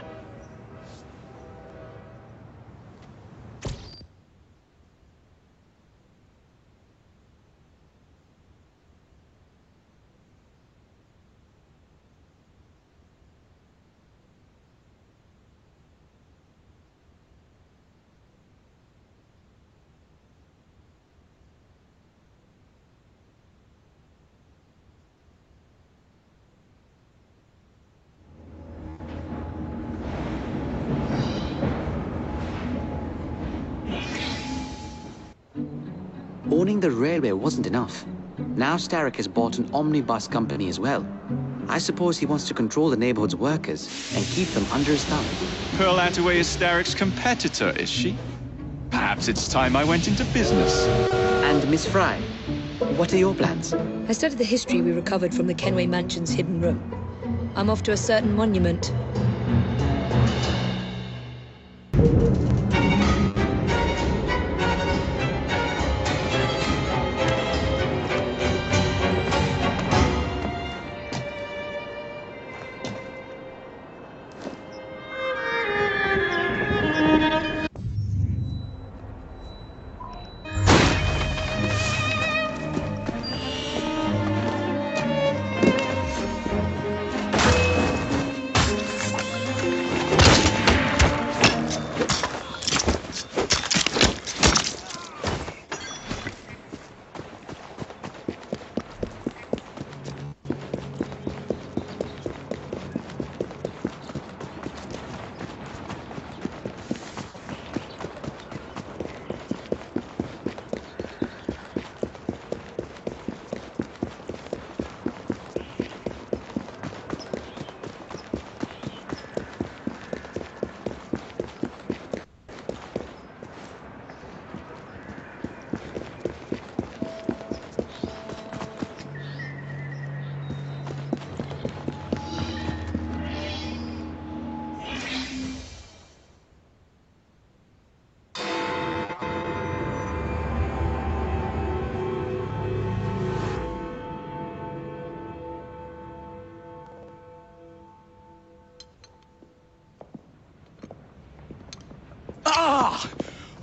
Speaker 6: Owning the railway wasn't enough. Now Starrick has bought an omnibus company as well. I suppose he wants to control the neighborhood's workers and keep them under his thumb.
Speaker 1: Pearl Attaway is Starrick's competitor, is she? Perhaps it's time I went into business.
Speaker 6: And Miss Fry, what are your plans?
Speaker 10: I studied the history we recovered from the Kenway Mansion's hidden room. I'm off to a certain monument.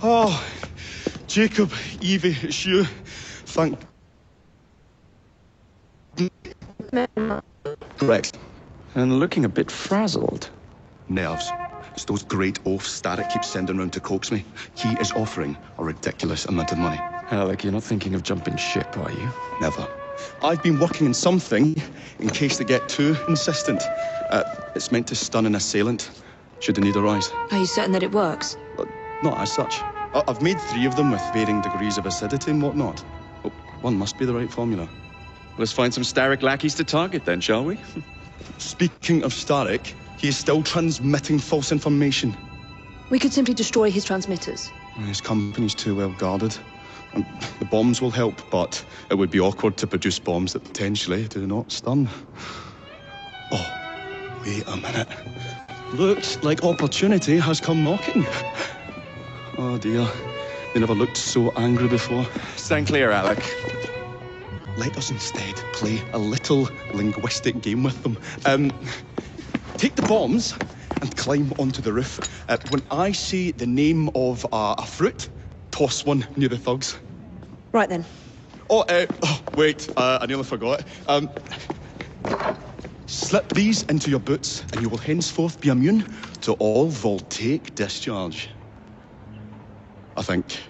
Speaker 4: Oh, Jacob, Evie, it's you. Thank... Correct.
Speaker 1: And looking a bit frazzled.
Speaker 4: Nerves. It's those great oafs Starrick keeps sending round to coax me. He is offering a ridiculous amount of money.
Speaker 1: Alec, you're not thinking of jumping ship, are you?
Speaker 4: Never. I've been working on something in case they get too insistent. It's meant to stun an assailant, should the need arise.
Speaker 10: Are you certain that it works?
Speaker 4: Not as such. I've made 3 of them with varying degrees of acidity and whatnot. Oh, one must be the right formula.
Speaker 1: Let's find some Starrick lackeys to target then, shall we?
Speaker 4: Speaking of Starrick, he is still transmitting false information.
Speaker 10: We could simply destroy his transmitters.
Speaker 4: His company's too well guarded. The bombs will help, but it would be awkward to produce bombs that potentially do not stun. Oh, wait a minute. Looks like opportunity has come knocking. Oh dear, they never looked so angry before.
Speaker 1: Stand clear, Alec.
Speaker 4: Let us instead play a little linguistic game with them. Take the bombs and climb onto the roof. When I say the name of a fruit, toss one near the thugs.
Speaker 10: Right then.
Speaker 4: Oh, wait, I nearly forgot. Slip these into your boots and you will henceforth be immune to all voltaic discharge. I think.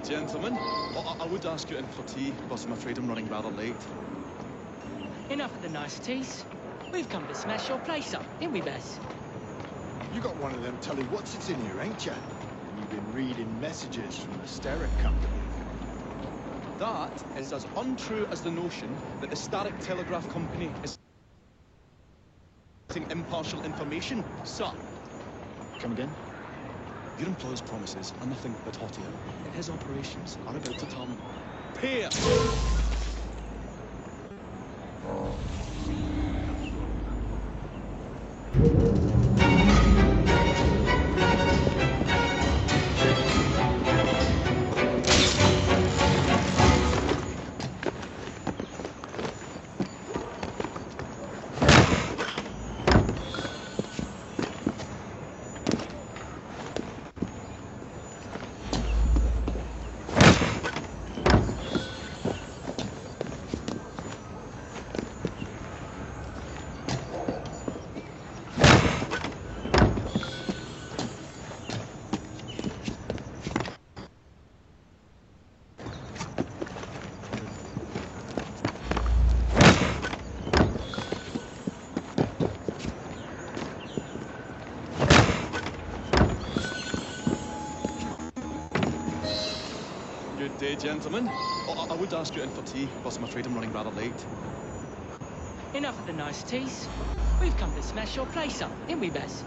Speaker 4: Gentlemen, I would ask you in for tea, but I'm afraid I'm running rather late.
Speaker 8: Enough of the niceties. We've come to smash your place up, ain't we, Bess?
Speaker 15: You got one of them telly what's-its in here, ain't you? And you've been reading messages from the Starrick Company.
Speaker 4: That is as untrue as the notion that the Starrick Telegraph Company is impartial information, sir. Come again? Your employer's promises are nothing but hot air, and his operations are about to turn pear. Good day, gentlemen. I would ask you in for tea, but I'm afraid I'm running rather late.
Speaker 8: Enough of the niceties. We've come to smash your place up, ain't we, Bess?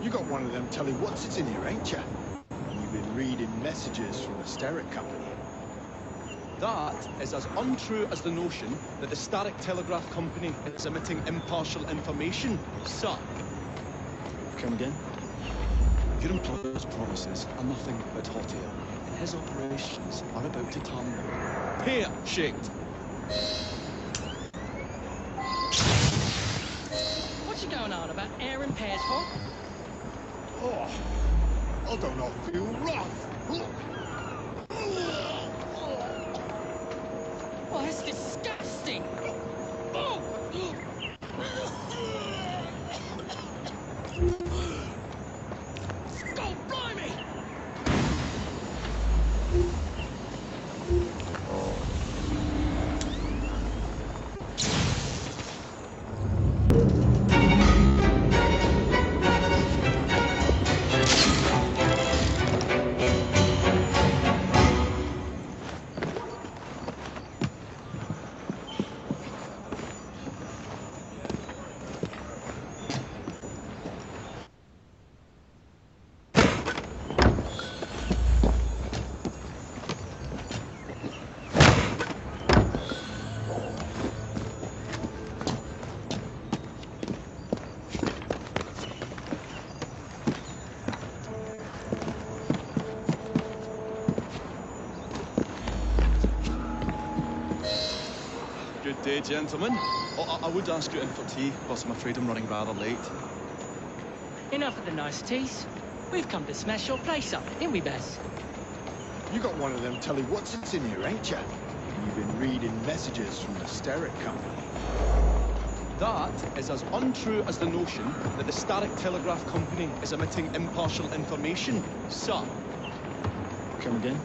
Speaker 15: You got one of them telly what's-its in here, ain't you? And you've been reading messages from the Starrick Company.
Speaker 4: That is as untrue as the notion that the Starrick Telegraph Company is emitting impartial information, sir. Come again? Your employer's promises are nothing but hot air, and his operations are about to turn pear-shaped.
Speaker 8: What you going on about air and pears for?
Speaker 15: Oh, I don't know, feel rough.
Speaker 8: Oh, that's disgusting! Oh! God blimey!
Speaker 4: Good day, gentlemen. Oh, I would ask you in for tea, but I'm afraid I'm running rather late.
Speaker 8: Enough of the niceties. We've come to smash your place up, didn't we, Bess?
Speaker 15: You got one of them telly what's in here, ain't you? You've been reading messages from the Steric Company.
Speaker 4: That is as untrue as the notion that the Steric Telegraph Company is emitting impartial information, sir.
Speaker 1: Come again?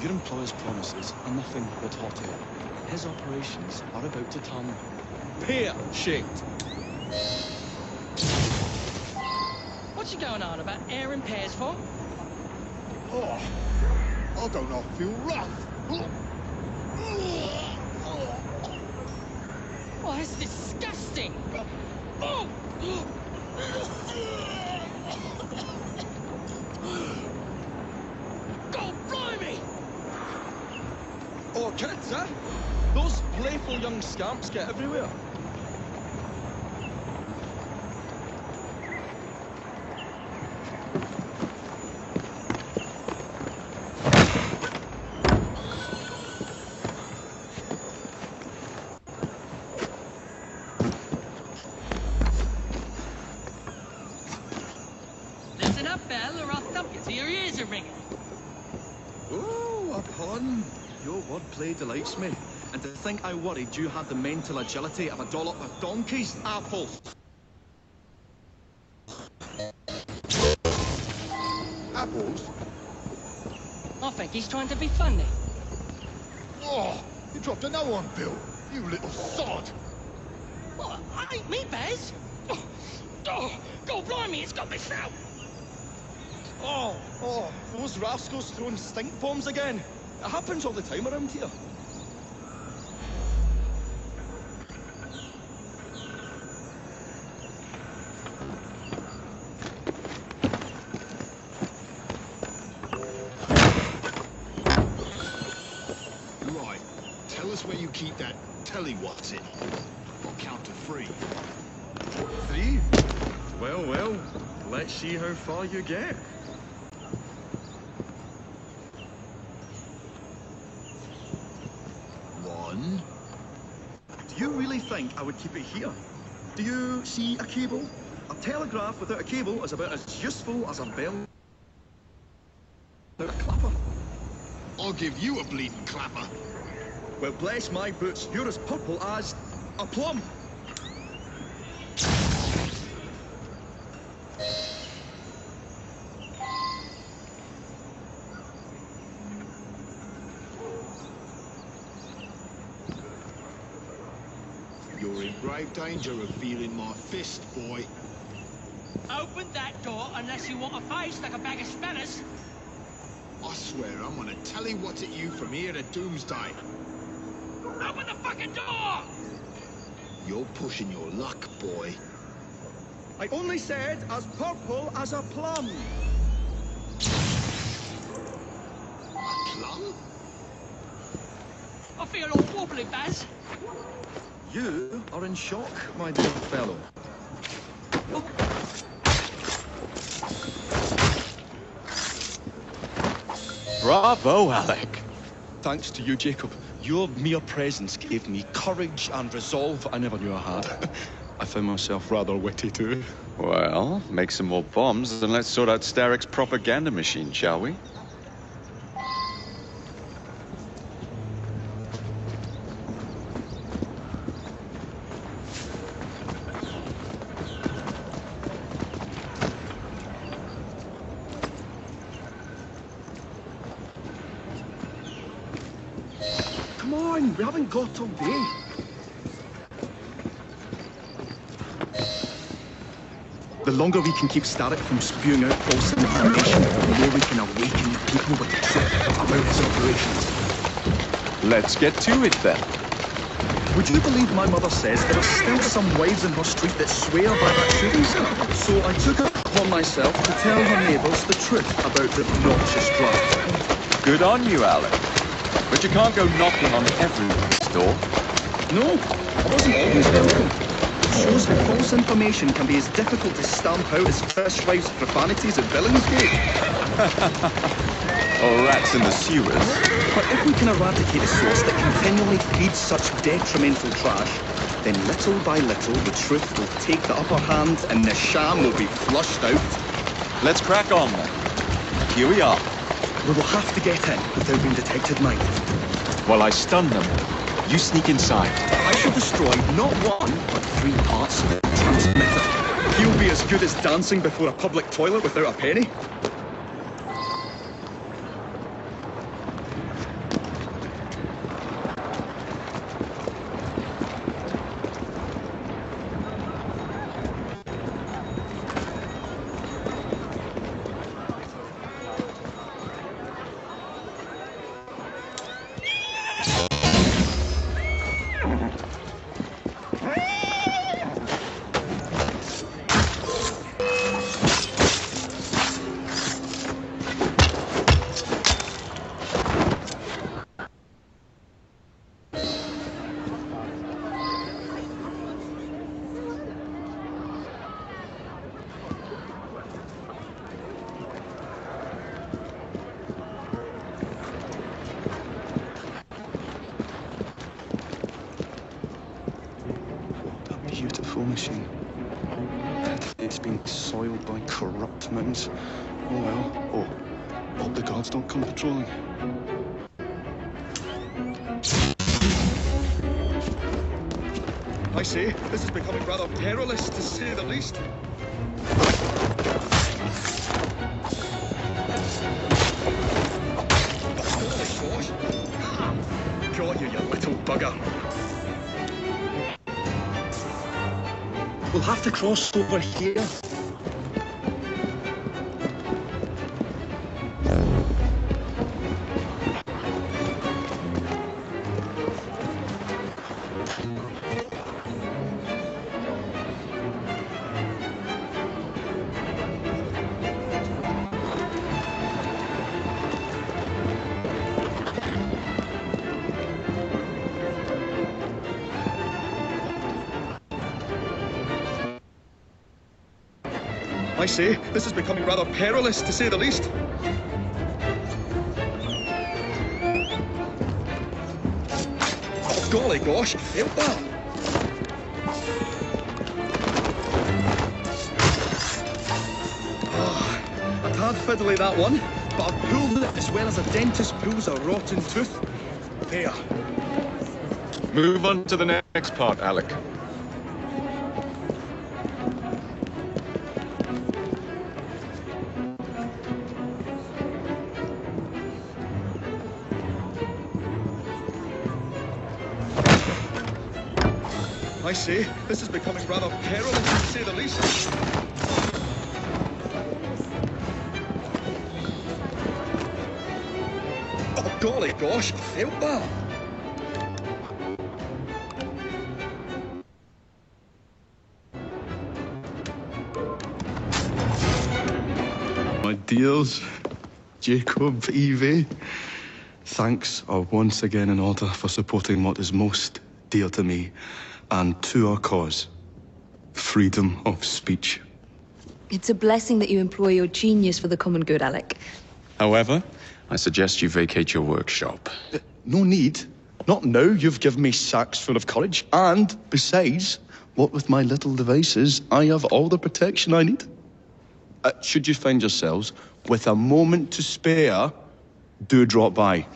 Speaker 4: Your employer's promises are nothing but hot air. His operations are about to turn pear-shaped.
Speaker 8: What's you going on about air and pears for?
Speaker 15: Oh, I don't know, I feel rough.
Speaker 8: Oh, that's disgusting! Oh! God blimey!
Speaker 4: Oh, kids, eh? Those playful young scamps get everywhere.
Speaker 8: Listen up, Belle, or I'll thump you till your ears are ringing.
Speaker 4: Oh, a pun. Your wordplay delights me. And to think I worried you had the mental agility of a dollop of donkey's apples.
Speaker 15: Apples?
Speaker 8: I think he's trying to be funny.
Speaker 15: Oh, you dropped another one, Bill. You little sod.
Speaker 8: What? That ain't me, Bez. Oh, God blimey, it's got me out.
Speaker 4: Oh, those rascals throwing stink bombs again. It happens all the time around here.
Speaker 15: Right, tell us where you keep that telly what's in. I'll count to 3.
Speaker 1: 3? Well, let's see how far you get.
Speaker 15: 1.
Speaker 4: Do you really think I would keep it here? Do you see a cable? A telegraph without a cable is about as useful as a bell without a clapper.
Speaker 15: I'll give you a bleeding clapper.
Speaker 4: Well, bless my boots, you're as purple as a plum.
Speaker 15: You're in grave danger of feeling my fist, boy.
Speaker 8: Open that door unless you want a face like a bag of spanners.
Speaker 15: I swear I'm gonna tell you what's at you from here to doomsday.
Speaker 8: Open the fucking door!
Speaker 15: You're pushing your luck, boy.
Speaker 4: I only said as purple as a plum.
Speaker 15: A plum?
Speaker 8: I feel all wobbly, Baz.
Speaker 4: You are in shock, my dear fellow.
Speaker 1: Bravo, Alec.
Speaker 4: Thanks to you, Jacob. Your mere presence gave me courage and resolve I never knew I had. I found myself rather witty too.
Speaker 1: Well, make some more bombs and let's sort out Steric's propaganda machine, shall we?
Speaker 4: on, we haven't got all day. The longer we can keep Starrick from spewing out false information, the more we can awaken the people with the truth about his operations.
Speaker 1: Let's get to it then.
Speaker 4: Would you believe my mother says there are still some wives in her street that swear by that shooting? So I took it upon myself to tell her neighbours the truth about the obnoxious draft.
Speaker 1: Good on you, Alec. But you can't go knocking on everyone's door.
Speaker 4: No, I wasn't always welcome. It shows that false information can be as difficult to stamp out as fishwives' profanities at Billingsgate.
Speaker 1: Or rats in the sewers.
Speaker 4: But if we can eradicate a source that continually feeds such detrimental trash, then little by little the truth will take the upper hand and the sham will be flushed out.
Speaker 1: Let's crack on then. Here we are.
Speaker 4: We will have to get in without being detected, mind.
Speaker 1: While I stun them, you sneak inside.
Speaker 4: I shall destroy not one, but 3 parts of the transmitter. He'll be as good as dancing before a public toilet without a penny. Beautiful machine. It's been soiled by corrupt mounds. Oh well. Oh, hope the guards don't come patrolling. I say, this is becoming rather perilous, to say the least. Got you, you little bugger. We'll have to cross over here. I say, this is becoming rather perilous, to say the least. Oh, golly gosh, help that! Oh, a tad fiddly, that one, but I've pulled it as well as a dentist pulls a rotten tooth. There.
Speaker 1: Move on to the next part, Alec.
Speaker 4: I say, this is becoming rather perilous, to say the least. Oh, golly gosh, help that! My dears, Jacob, Evie, thanks are once again in order for supporting what is most dear to me and to our cause, freedom of speech.
Speaker 10: It's a blessing that you employ your genius for the common good, Alec.
Speaker 1: However, I suggest you vacate your workshop.
Speaker 4: No need. Not now you've given me sacks full of courage. And, besides, what with my little devices, I have all the protection I need. Should you find yourselves with a moment to spare, do drop by.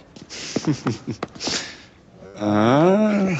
Speaker 1: Ah.